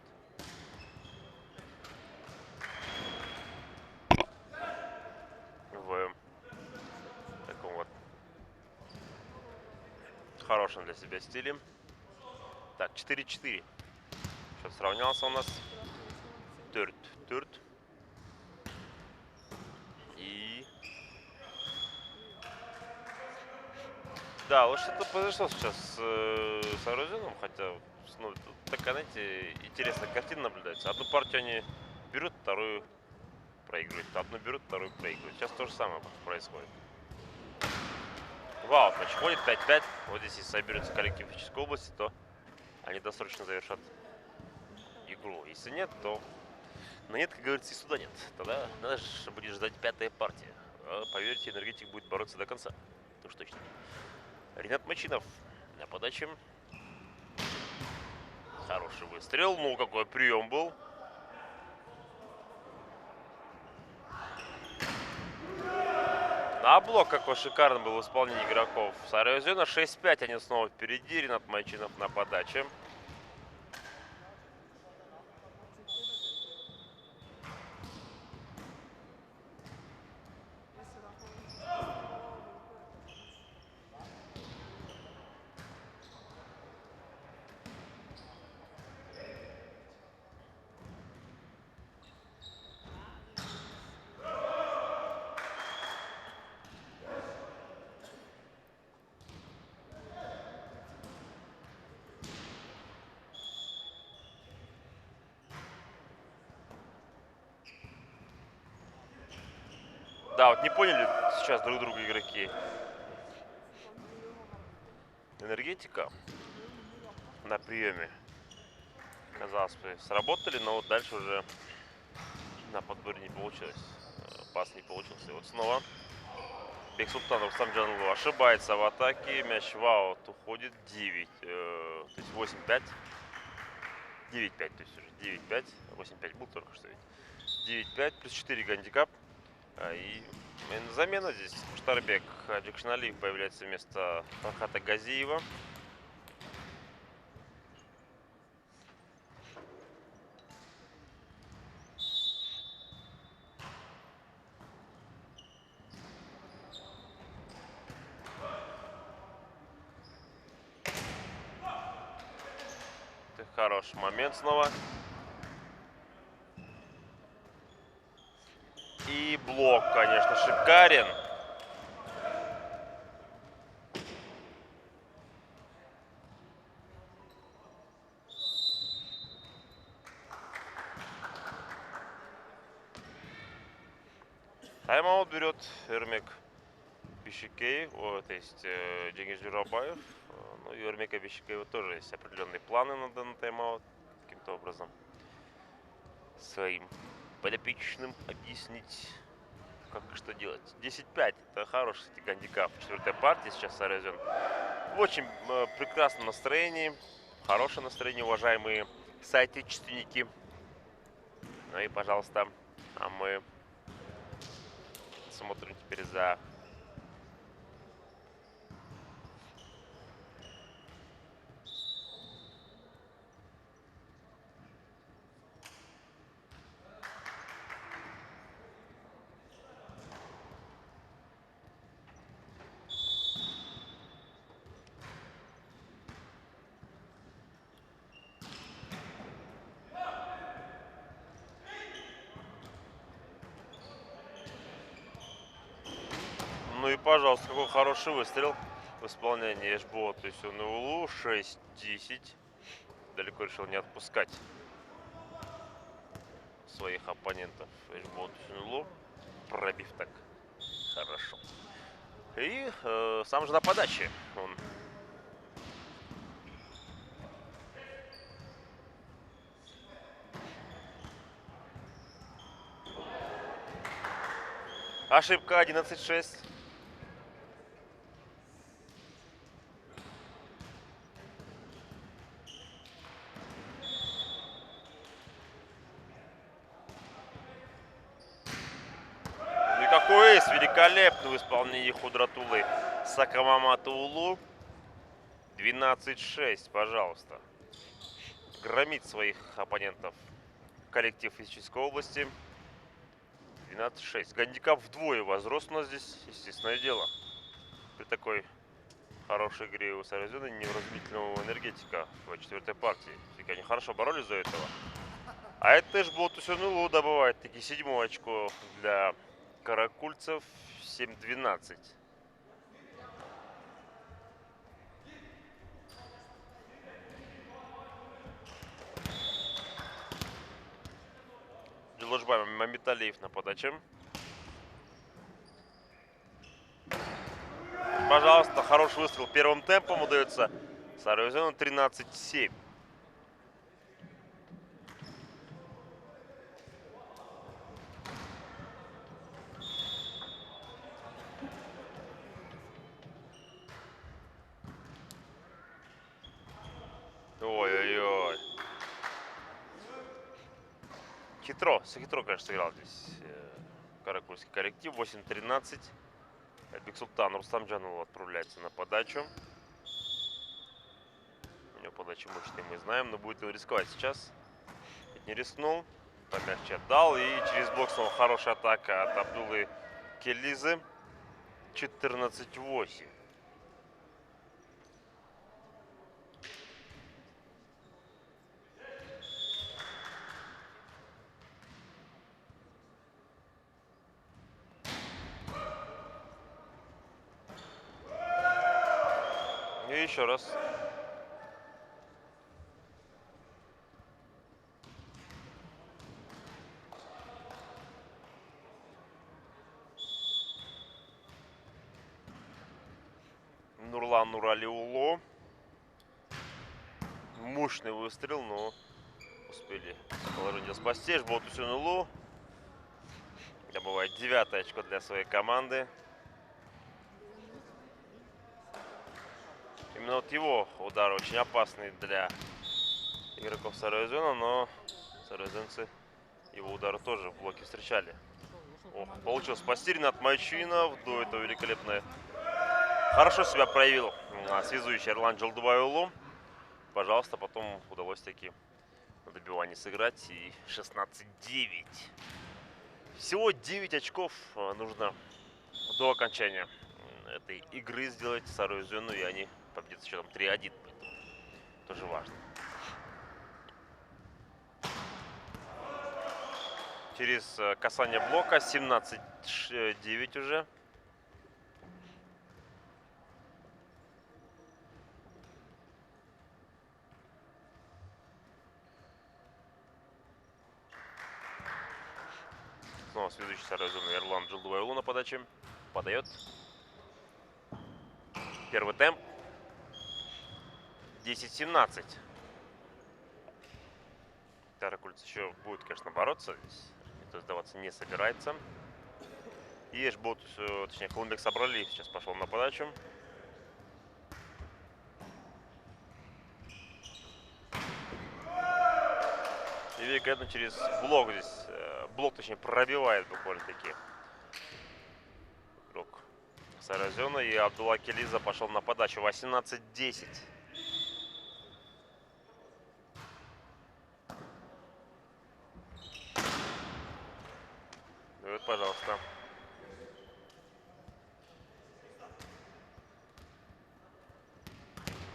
в таком вот хорошем для себя стиле. Так, 4-4. Счет сравнялся у нас. Тюрт. И... Да, вот что-то произошло сейчас с Сарыузеном, хотя, ну, такая, знаете, интересная картина наблюдается. Одну партию они берут, вторую проигрывают. Одну берут, вторую проигрывают. Сейчас то же самое происходит. Вау, матч ходит 5-5. Вот здесь, если соберется коллектив физической области, то они досрочно завершат игру. Если нет, то... Но нет, как говорится, и суда нет. Тогда надо же будет ждать 5-я партия. А, поверьте, Энергетик будет бороться до конца. Ну уж точно. Ренат Мочинов на подаче. Хороший выстрел. Ну, какой прием был. А блок какой шикарный был в исполнении игроков Сарыузена. 6-5, они снова впереди. Ренат Мочинов на подаче. Да, вот не поняли сейчас друг друга игроки. Энергетика на приеме, казалось бы, сработали, но вот дальше уже на подборе не получилось. Пас не получился. И вот снова Бексултанов Самджанлу ошибается в атаке. Мяч в аут уходит. 9. То есть 8-5. 9-5, то есть уже 9-5. 8-5 был только что ведь. 9-5 плюс 4 гандикап. И замена здесь. Куштарбек Джекшналиев появляется вместо Фархата Газиева. Это хороший момент снова. И блок, конечно, шикарен. Тайм-аут берет Эрмек Бишикеев, то есть Дженгиз Джурабаев. Ну и у Эрмека Бишикеева тоже есть определенные планы на данный тайм-аут. Каким-то образом своим подопечным объяснить, как и что делать. 10-5. Это хороший, кстати, гандикап. Четвертая партия сейчас Сарезен. В очень прекрасном настроении. Хорошее настроение, уважаемые соотечественники. Ну и, пожалуйста, а мы смотрим теперь за Ну и, пожалуйста, какой хороший выстрел в исполнении Эшбо. То есть он Улу 6-10. Далеко решил не отпускать своих оппонентов. Эшбо Улу, пробив так хорошо. И сам же на подаче он. Ошибка 11-6. И какой эйс великолепный в исполнении Худратулы Сакамамата Улу. 12-6, пожалуйста. Громит своих оппонентов коллектив физической области. 12-6. Гандикап вдвое возрос у нас здесь, естественное дело. При такой хорошей игре у Сарезона невразумительного энергетика в четвертой партии. Все-таки они хорошо боролись до этого. А это Эшбо Тусюнулу добывает таки 7-е очко для каракульцев. 7-12. Джилошбай Мамиталиев на подаче. Пожалуйста, хороший выстрел первым темпом удается Сарезону. 13-7. Ой-ой-ой. Хитро, конечно, сыграл здесь каракульский коллектив. 8-13. Бексултан Рустамджанов отправляется на подачу. У него подача мощная, мы знаем, но будет его рисковать сейчас. Ведь не рискнул. Помягче отдал. И через блок снова хорошая атака от Абдулы Келизы. 14-8. И еще раз. Нурлан Нуралиуло. Мощный выстрел, но успели положение спасти. Жботу Сюнулу. Добывает 9-е очко для своей команды. Именно вот его удар очень опасный для игроков Сарезона, но сарезенцы его удары тоже в блоке встречали. Ох, получил спасти Ренат Майчинов. До этого великолепно хорошо себя проявил связующий Эрлан Джалдубайулу. Пожалуйста, потом удалось таки на добивании сыграть. И 16-9. Всего 9 очков нужно до окончания этой игры сделать Сарезону, и они победят с счетом 3-1. Тоже важно. Через касание блока 17-9 уже. снова следующий Сарайзон Эрлан Джилдуваеву на подаче. Подает. Первый темп. 10-17. Каракульц еще будет, конечно, бороться. Здесь никто сдаваться не собирается. И Эшботус, точнее, Колумбек Сабралиев сейчас пошел на подачу. И великолепно через блок здесь. Блок, точнее, пробивает буквально-таки игрок Сарайзона. И Абдулла Келиза пошел на подачу. 18-10. И вот, пожалуйста.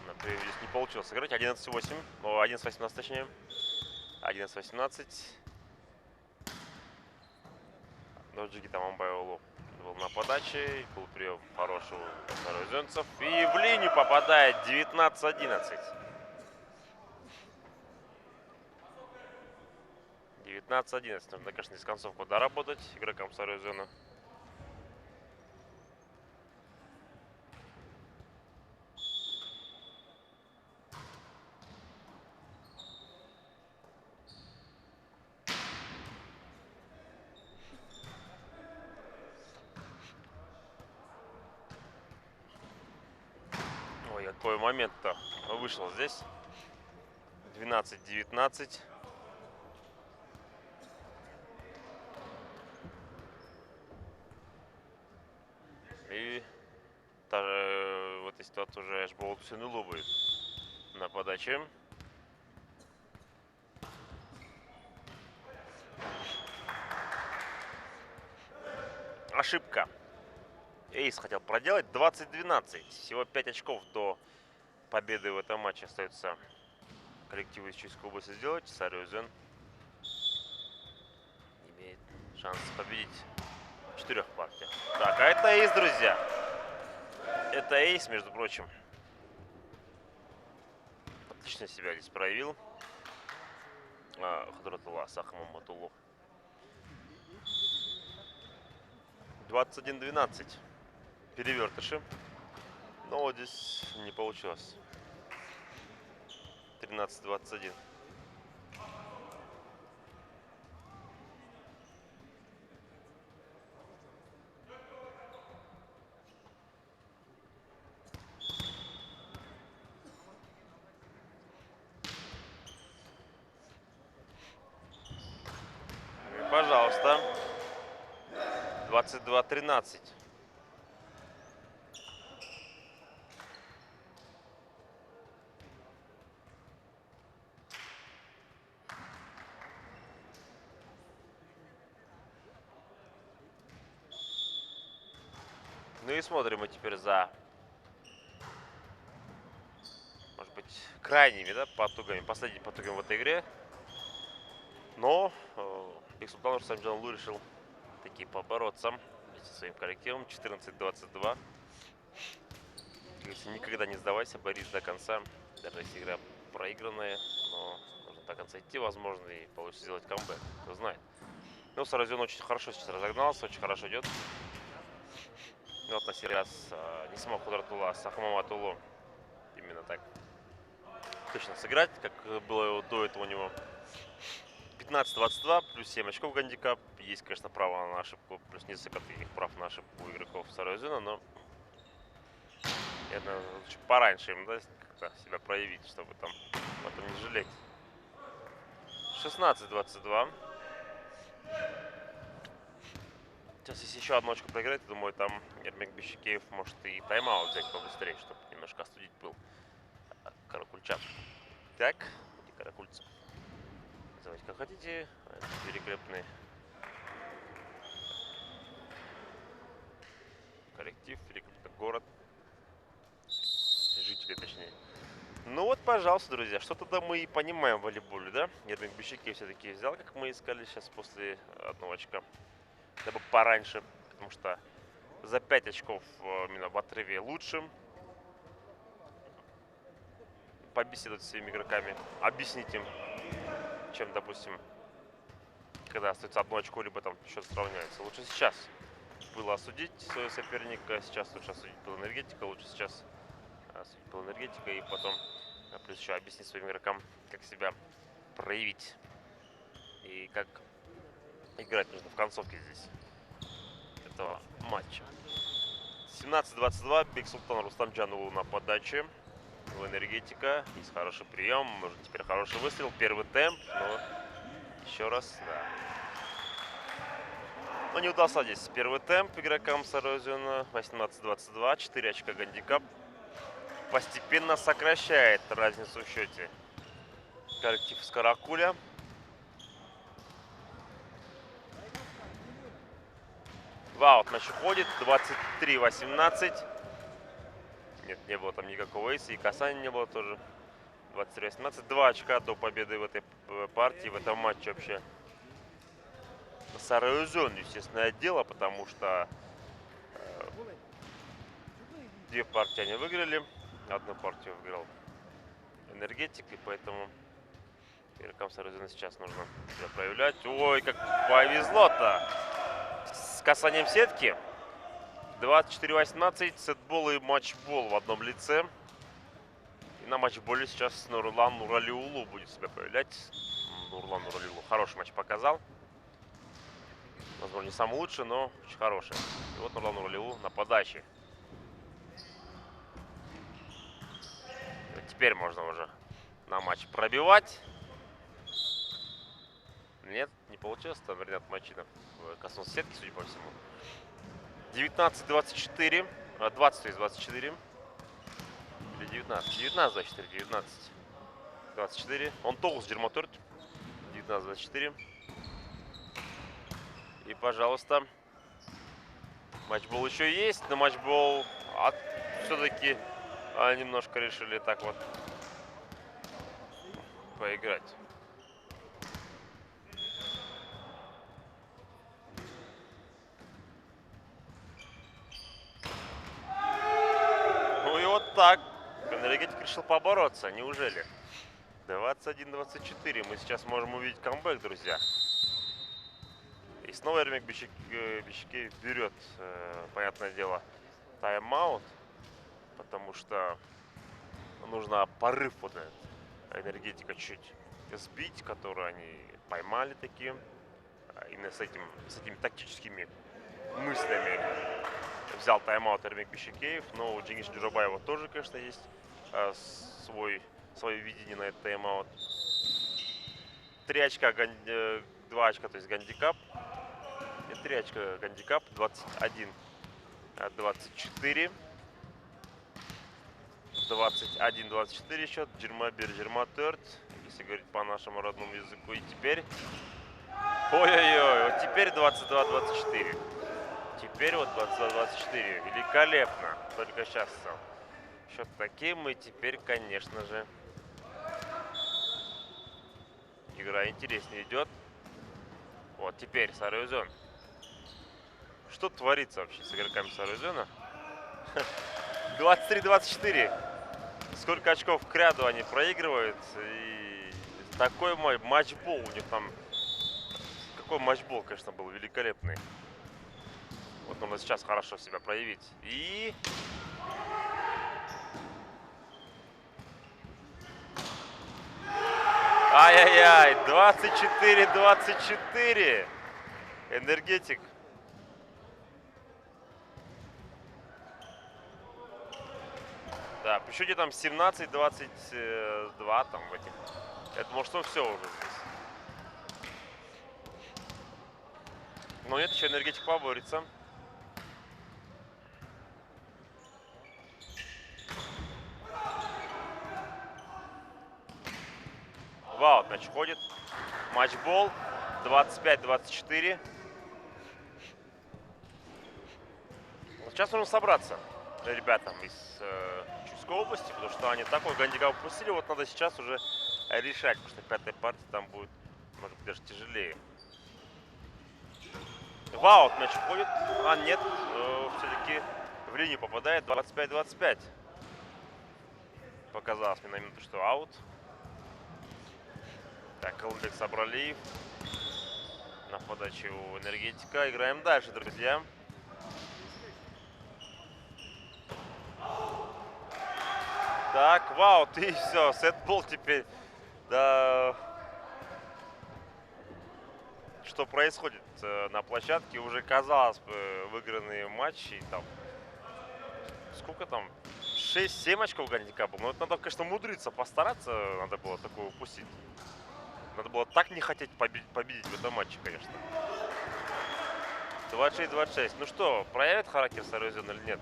Например, здесь не получилось сыграть. 11-8. 11-18 точнее. 11-18. Доджики там Амбайолу был на подаче. Был прием хорошего сарайзонцев. И в линию попадает 19-11. 19-11. Нужно, конечно, из концовку доработать игрокам Сарайзона. Ой, какой момент-то вышел здесь. 12-19. И в этой ситуации уже Эшболт Синулу будет на подаче. Ошибка. Эйс хотел проделать. 20-12. Всего 5 очков до победы в этом матче остается коллективу из Чуйской области сделать. Сарайзон имеет шанс победить в 4 партиях. Так, а это Эйс, друзья. Это Эйс, между прочим. Отлично себя здесь проявил. Хадратулла Сахмаматуллу. 21-12. Перевертыши. Но вот здесь не получилось. 13-21. Пожалуйста. 22-13. Ну и смотрим мы теперь за, может быть, крайними, да, потугами, последними потугами в этой игре. Но Бексултан Рустамджанлу решил таки побороться вместе со своим коллективом. 14-22. Никогда не сдавайся, борись до конца. Даже если игра проигранная, но нужно до конца идти, возможно, и получится сделать камбэк. Кто знает. Ну, Сарайзон очень хорошо сейчас разогнался, очень хорошо идет. Но вот на сей раз не смог Хадратулла Сахмаматуллу именно так точно сыграть, как было до этого у него. 15-22, плюс 7 очков гандикап. Есть, конечно, право на ошибку, плюс несколько таких прав на ошибку у игроков Сарайзона, но это лучше пораньше им, да, как-то себя проявить, чтобы там потом не жалеть. 16-22. Сейчас, если еще одну очку проиграть, думаю, там Ермек Бещикеев может и тайм-аут взять побыстрее, чтобы немножко остудить пыл каракульчан. Так, и каракульцев. Называйте как хотите. Это великолепный коллектив, великолепный город. Жители, точнее. Ну вот, пожалуйста, друзья, что-то да мы и понимаем в волейболе, да? Ермек Бещикеев все-таки взял, как мы искали сейчас после одного очка. Дабы пораньше, потому что за 5 очков именно в отрыве лучше. Побеседовать с своими игроками, объяснить им, чем, допустим, когда остается одно очко, либо там счет сравняется. Лучше сейчас было осудить своего соперника, сейчас лучше осудить был энергетика, лучше сейчас осудить был энергетика, и потом плюс еще объяснить своим игрокам, как себя проявить и как играть нужно в концовке здесь этого матча. 17-22, Биг Султан Рустамджанову на подаче. У энергетика. Есть хороший прием. Может, теперь хороший выстрел. Первый темп. Но еще раз, да. Но не удался здесь первый темп игрокам Сарозиона. 18-22. 4 очка гандикап. Постепенно сокращает разницу в счете коллектив из Каракуля. Ваут мяч уходит. 23-18. Нет, не было там никакого эйса. И касания не было тоже. 23-18. 2 очка до победы в этой партии, в этом матче вообще. Сарозион, естественное дело, потому что 2 партии они выиграли. Одну партию выиграл энергетик. И поэтому игрокам Сарозиона сейчас нужно себя проявлять. Ой, как повезло-то! С касанием сетки. 24-18. Сетбол и матчбол в одном лице. И на матчболе сейчас Нурлан Нуралиулу будет себя проявлять. Нурлан Нуралиулу хороший матч показал. Возможно, не самый лучший, но очень хороший. И вот Нурлан Нуралиулу на подаче. Теперь можно уже на матч пробивать. Нет, не получилось. Там Ренат Мачинов коснулся сетки, судя по всему. 19-24. 20-24. Или 19. 19-24. 19-24. Он толс Дерматурт. 19-24. И, пожалуйста, матчбол еще есть. Но матчбол все-таки немножко решили так вот поиграть. Ну и вот так. Энергетик решил побороться. Неужели? 21-24. Мы сейчас можем увидеть камбэк, друзья. И снова Эрмик Бишикеев берет, понятное дело, тайм-аут. Потому что нужно порыв вот этот энергетика чуть сбить, который они поймали такие. Именно с этими тактическими мыслями взял тайм-аут Эрмик Бишикеев. Но у Джингиса Джурабаева тоже, конечно, есть свое видение на этот тайм-аут. 3 очка, 2 очка, то есть гандикап. И 3 очка гандикап. 21-24. 21-24 счет. Джермабир Джерматурт, если говорить по нашему родному языку. И теперь... Ой-ой-ой, вот теперь 22-24. Теперь вот 22-24. Великолепно. Только сейчас стал счет таким. И теперь, конечно же, игра интереснее идет. Вот теперь Сарозион. Что творится вообще с игроками Сарозиона? 23-24. Сколько очков к ряду они проигрывают. И такой матчбол у них там. Какой матчбол, конечно, был великолепный. Вот нужно сейчас хорошо себя проявить. И... Ай-яй-яй, 24-24. Энергетик. Да, при счете там 17-22 там в этих. Это может он все уже здесь. Но нет, еще энергетик поборется. Вау, мяч ходит. Матчбол. 25-24. Сейчас нужно собраться ребятам из Чувской области, потому что они такой гандикап упустили. Вот надо сейчас уже решать, потому что 5-я партия там будет, может быть, даже тяжелее. Вау, мяч уходит. А, нет, все-таки в линию попадает. 25-25. Показалось мне на минуту, что аут. Так, Калымбек Сабралиев. на подачу Энергетика. Играем дальше, друзья. Так, вау, ты все, сетбол теперь. Да, что происходит на площадке? Уже, казалось бы, выигранные матчи. Там, сколько там? 6-7 очков гандикапа. Но это надо, конечно, мудриться, постараться. Надо было такое упустить. Надо было так не хотеть победить в этом матче, конечно. 26-26. Ну что, проявит характер Сарузин или нет?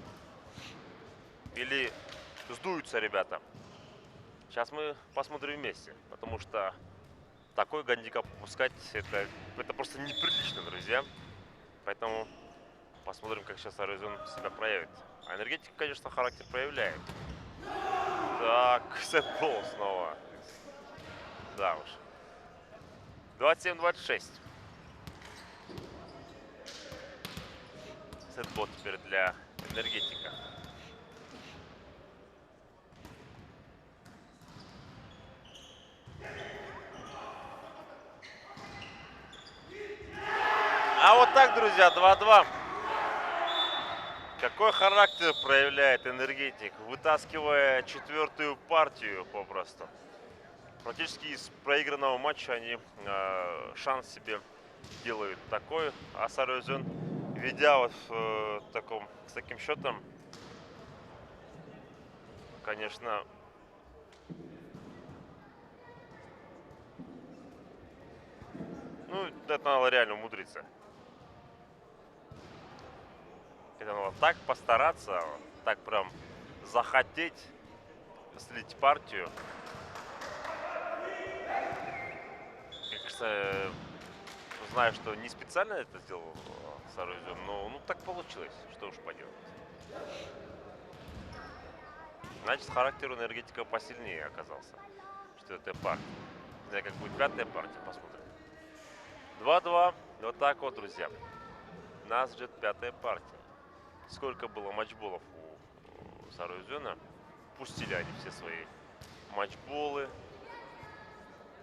Или сдуются ребята? Сейчас мы посмотрим вместе. Потому что такой гандикап упускать, это просто неприлично, друзья. Поэтому посмотрим, как сейчас Сарузин себя проявит. А Энергетика, конечно, характер проявляет. Так, сетбол снова. Да уж. 27-26. Сетбол теперь для Энергетика. А вот так, друзья, 2-2. Какой характер проявляет Энергетик, вытаскивая четвертую партию попросту. Практически из проигранного матча они шанс себе делают такой. А Сарузин, ведя вот с таким счетом, конечно, ну, это надо реально умудриться. Это надо так постараться, так прям захотеть слить партию. Мне кажется, знаю, что не специально это сделал Сарузин, но ну, так получилось, что уж поделать. Значит, характер у Энергетика посильнее оказался. Четвертая партия. Не знаю, как будет пятая партия, посмотрим. 2-2. Вот так вот, друзья. Нас ждет пятая партия. Сколько было матчболов у Сарузина. Пустили они все свои матчболы.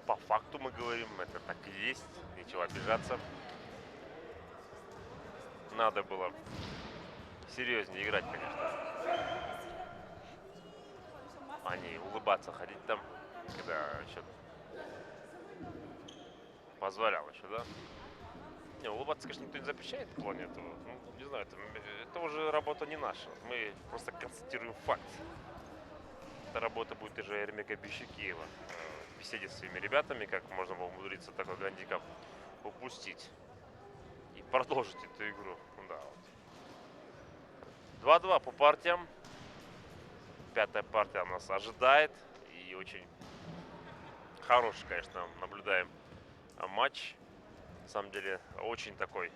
По факту мы говорим, это так и есть. Нечего обижаться. Надо было серьезнее играть, конечно. А не улыбаться, ходить там, когда еще позволял еще, да? Не, улыбаться, конечно, никто не запрещает в плане этого. Ну, не знаю, это уже работа не наша. Мы просто констатируем факт. Эта работа будет уже Эрмека Бещекиева. В беседе с своими ребятами, как можно было умудриться такой гандикап упустить. И продолжить эту игру. Да, вот. 2-2 по партиям. Пятая партия нас ожидает. И очень хороший, конечно, наблюдаем матч. На самом деле, очень такой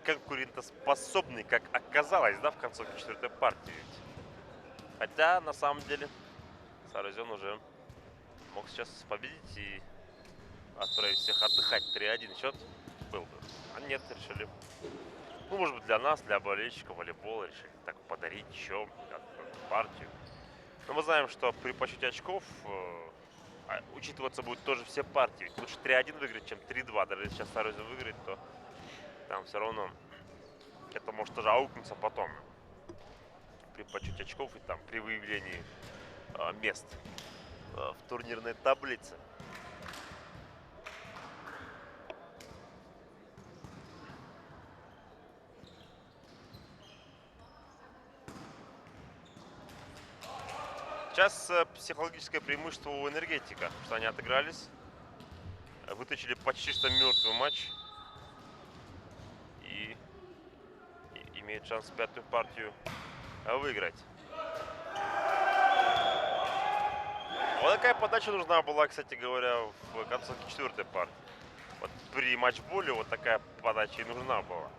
конкурентоспособный, как оказалось, да, в концовке четвертой партии. Хотя, на самом деле, Сарузин уже мог сейчас победить и отправить всех отдыхать. 3-1 счет был бы. А нет, решили. Ну, может быть, для нас, для болельщиков волейбола решили так подарить еще партию. Но мы знаем, что при подсчете очков учитываться будут тоже все партии. Ведь лучше 3-1 выиграть, чем 3-2. Даже если сейчас Сарузин выиграет, то там все равно это может тоже аукнуться потом. При подсчете очков и там при выявлении мест в турнирной таблице. Сейчас психологическое преимущество у Энергетика, что они отыгрались, вытащили почти что мертвый матч и имеют шанс пятую партию выиграть. Вот такая подача нужна была, кстати говоря, в концовке четвертой партии. Вот при матчболе вот такая подача и нужна была,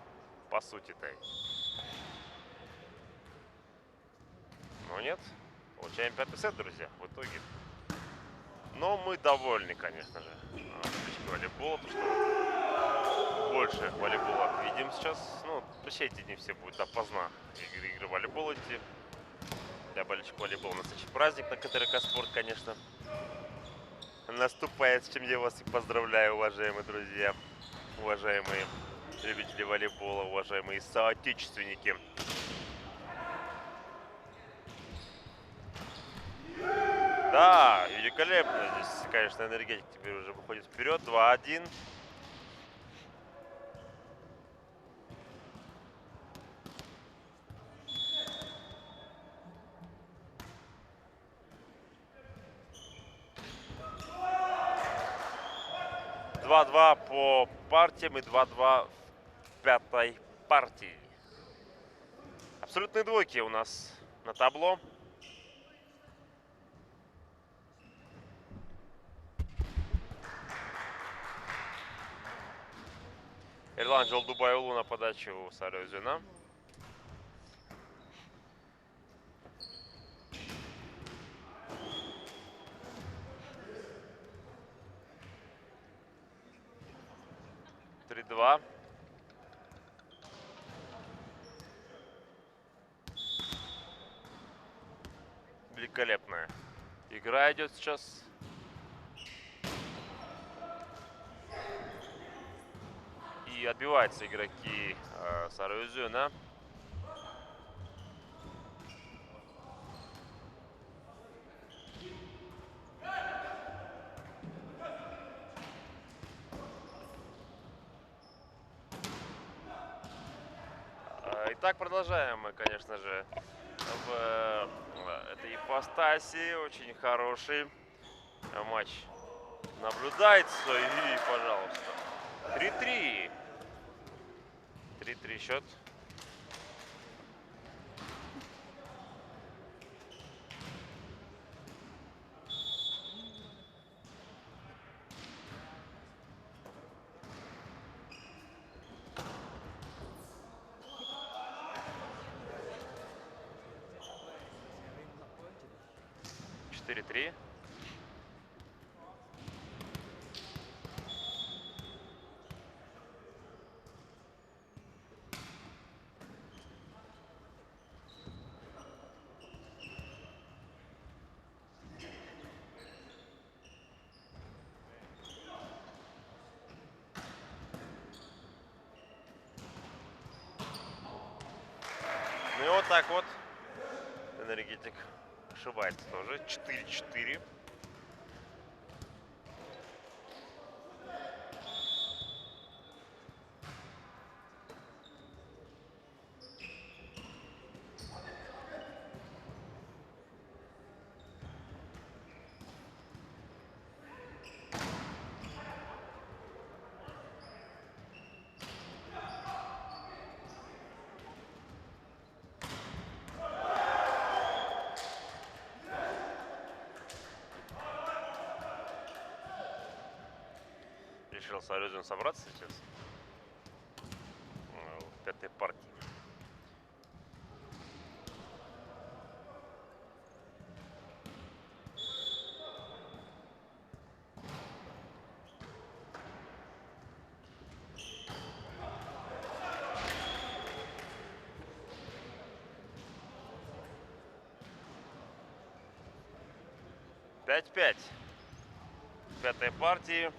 по сути-то. Но нет. Получаем пятый сет, друзья, в итоге. Но мы довольны, конечно же, волейбола, потому что больше волейбола видим сейчас. Ну, вообще эти дни все будут допоздна игры волейбола идти. Для болельщиков волейбола настоящий праздник на КТРК Спорт, конечно. наступает, с чем я вас и поздравляю, уважаемые друзья, уважаемые любители волейбола, уважаемые соотечественники. Да, великолепно. Здесь, конечно, энергетик теперь уже выходит вперед. 2-1. Два по партиям и 2-2 в пятой партии. Абсолютные двойки у нас на табло. Эрлан Жолдубайулу на подачу Сарёзюна. Три-два. Великолепная игра идет сейчас. И отбиваются игроки Сарыөзүна. Итак, продолжаем мы, конечно же, в этой ипостаси. Очень хороший матч наблюдается. И, пожалуйста, 3-3. 3-3 счет. Четыре-три. Ну и вот так вот энергетик ошибается тоже. 4-4. Решил Сарёзюн собраться сейчас в пятой партии. Пять-пять. В пятой партии.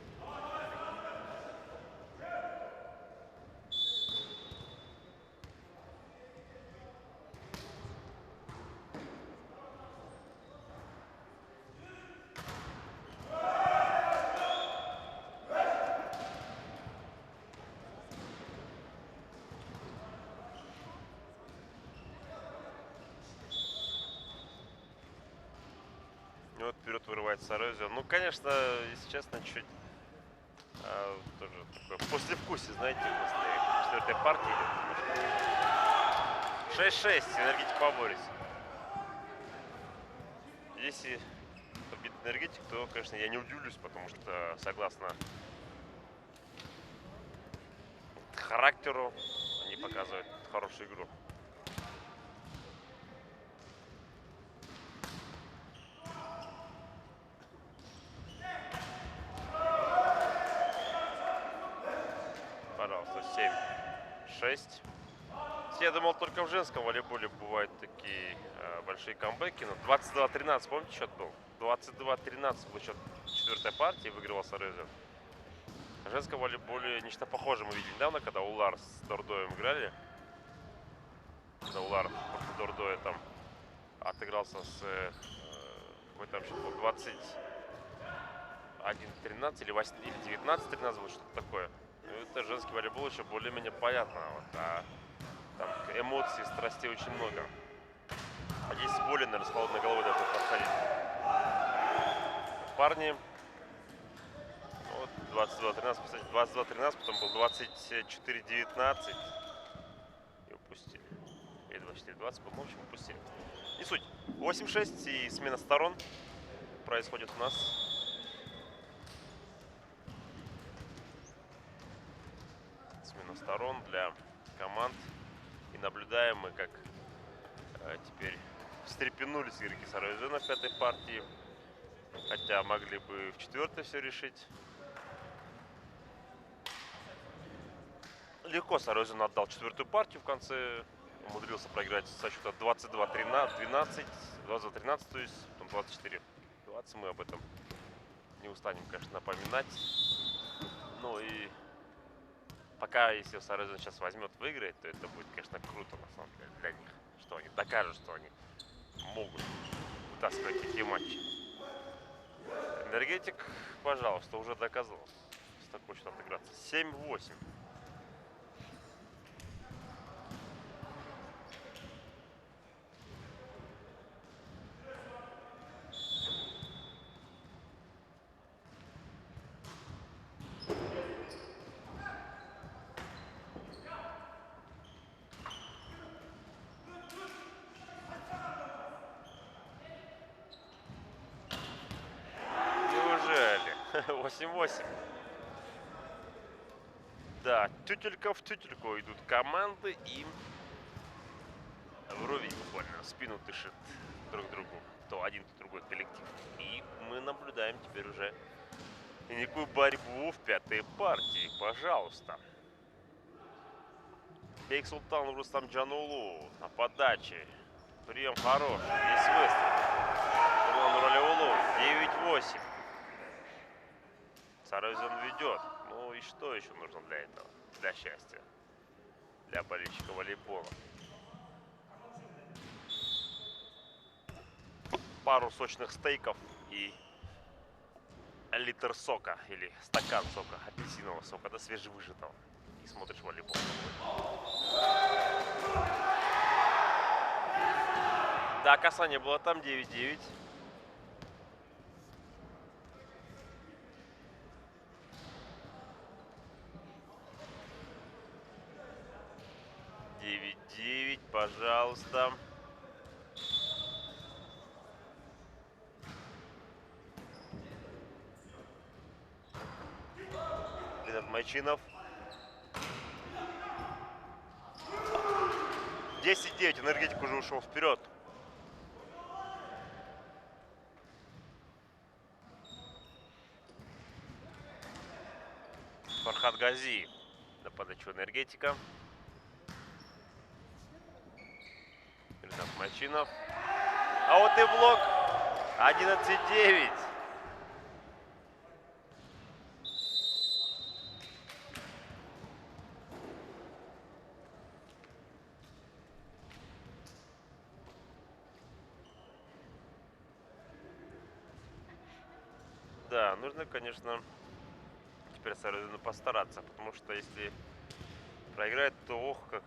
И вот вперед вырывается Сарёзюн. Ну, конечно, если честно, чуть тоже такое послевкусие, знаете, после четвертой партии идет немножко. 6-6. Энергетик поборется. Если победит энергетик, то, конечно, я не удивлюсь, потому что, согласно характеру, они показывают хорошую игру. Пожалуйста, 7-6. Я думал, только в женском волейболе бывают такие большие камбэки. Но 22-13, помните, счет был? 22-13 был счет четвертой партии, выигрывал Сарезин. В женском волейболе нечто похожее мы видели недавно, когда Улар с Дордоем играли. Когда Улар после Дордоя там отыгрался с... какой там счет был? 21-13 или 19-13 было, что-то такое. Это женский волейбол еще более-менее понятно. Вот, а там эмоций, страстей очень много. А здесь более, наверное, с холодной головой должны подходить парни. Вот 22-13, кстати, 22-13, потом был 24-19. И упустили. Или 24-20, по-моему, в общем, упустили. Не суть. 8-6 и смена сторон происходит у нас. Смена сторон для команд. И наблюдаем мы, как теперь встрепенулись игроки Сарезена в пятой партии. Хотя могли бы в четвертой все решить. Легко Сарезен отдал четвертую партию в конце. Умудрился проиграть со счета 22-12, 22-13, то есть потом 24-20. Мы об этом не устанем, конечно, напоминать. Ну и пока, если Сарезен сейчас возьмет, выиграет, то это будет, конечно, круто на самом деле для них. Что они докажут, что они могут вытаскивать эти матчи. Энергетик, пожалуйста, уже доказал, с такой счет отыграться. 7-8. Неужели? 8-8. Да, тютелька в тютельку идут команды и вровень буквально в спину дышит друг другу. То один, то другой коллектив. И мы наблюдаем теперь уже некую борьбу в пятой партии. Пожалуйста. Бейк Султан Рустам Джанулу на подаче. Прием хорош. Есть выстрел. Нурлан Нуралиулу. 9-8. Сарезен ведет. Ну и что еще нужно для этого? Для счастья. Для болельщика волейбола. Пару сочных стейков и литр сока. Или стакан сока. Апельсинового сока. Да, свежевыжатого. И смотришь волейбол. Да, касание было там. 9-9. Пожалуйста. Ренат Майчинов. 10-9. Энергетик уже ушел вперед. Фархад Гази на подачу Энергетика. Ренат Майчинов. А вот и блок. 11-9. Да, нужно, конечно, теперь Сарезену постараться, потому что если проиграет, то ох, как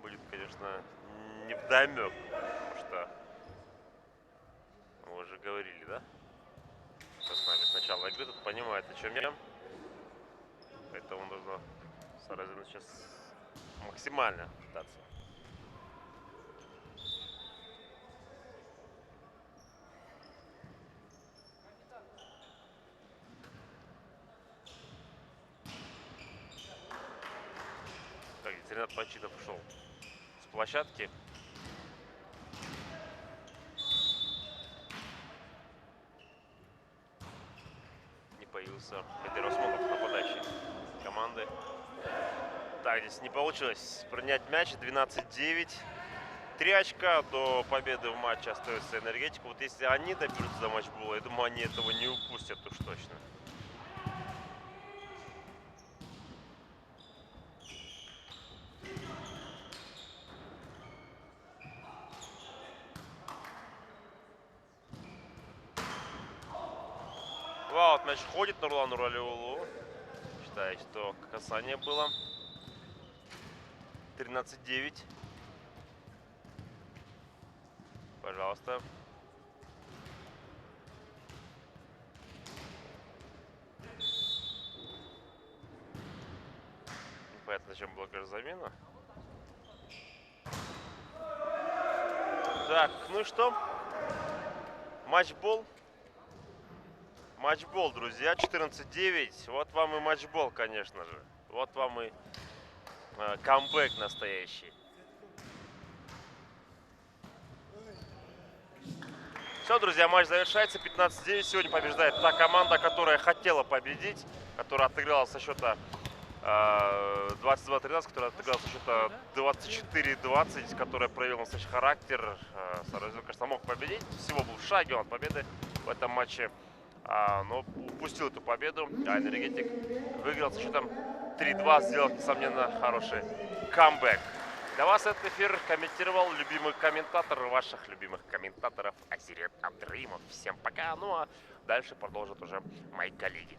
будет, конечно, невдомек, потому что мы уже говорили, да? Кто с нами с начала игры тут понимает, о чем я. Поэтому нужно Сарезену сейчас максимально пытаться. Так, здесь Ренат Майчинов ушел с площадки. Не появился Петр Осмонов на подаче команды. Так, здесь не получилось принять мяч. 12-9. 3 очка до победы в матче остается Энергетика. Вот если они доберутся до матчбола, я думаю, они этого не упустят уж точно. Вау, мяч ходит Нурлану Ралиулу. Считаю, что касание было. 13-9. Пожалуйста. Непонятно, зачем была, кажется, замена. Так, ну и что? Матчбол. Матчбол, друзья. 14-9. Вот вам и матчбол, конечно же. Вот вам и камбэк настоящий. Все, друзья, матч завершается. 15-9. Сегодня побеждает та команда, которая хотела победить, которая отыграла со счета 22-13, которая отыграла со счета 24-20, которая проявила настоящий характер. Саразил, кажется, мог победить. Всего был в шаге он от победы в этом матче. Но упустил эту победу. А Энергетик выиграл со счетом 3-2, сделав, несомненно, хороший камбэк. Для вас этот эфир комментировал любимый комментатор ваших любимых комментаторов Азирет Абдраимов. Всем пока. Ну а дальше продолжат уже мои коллеги.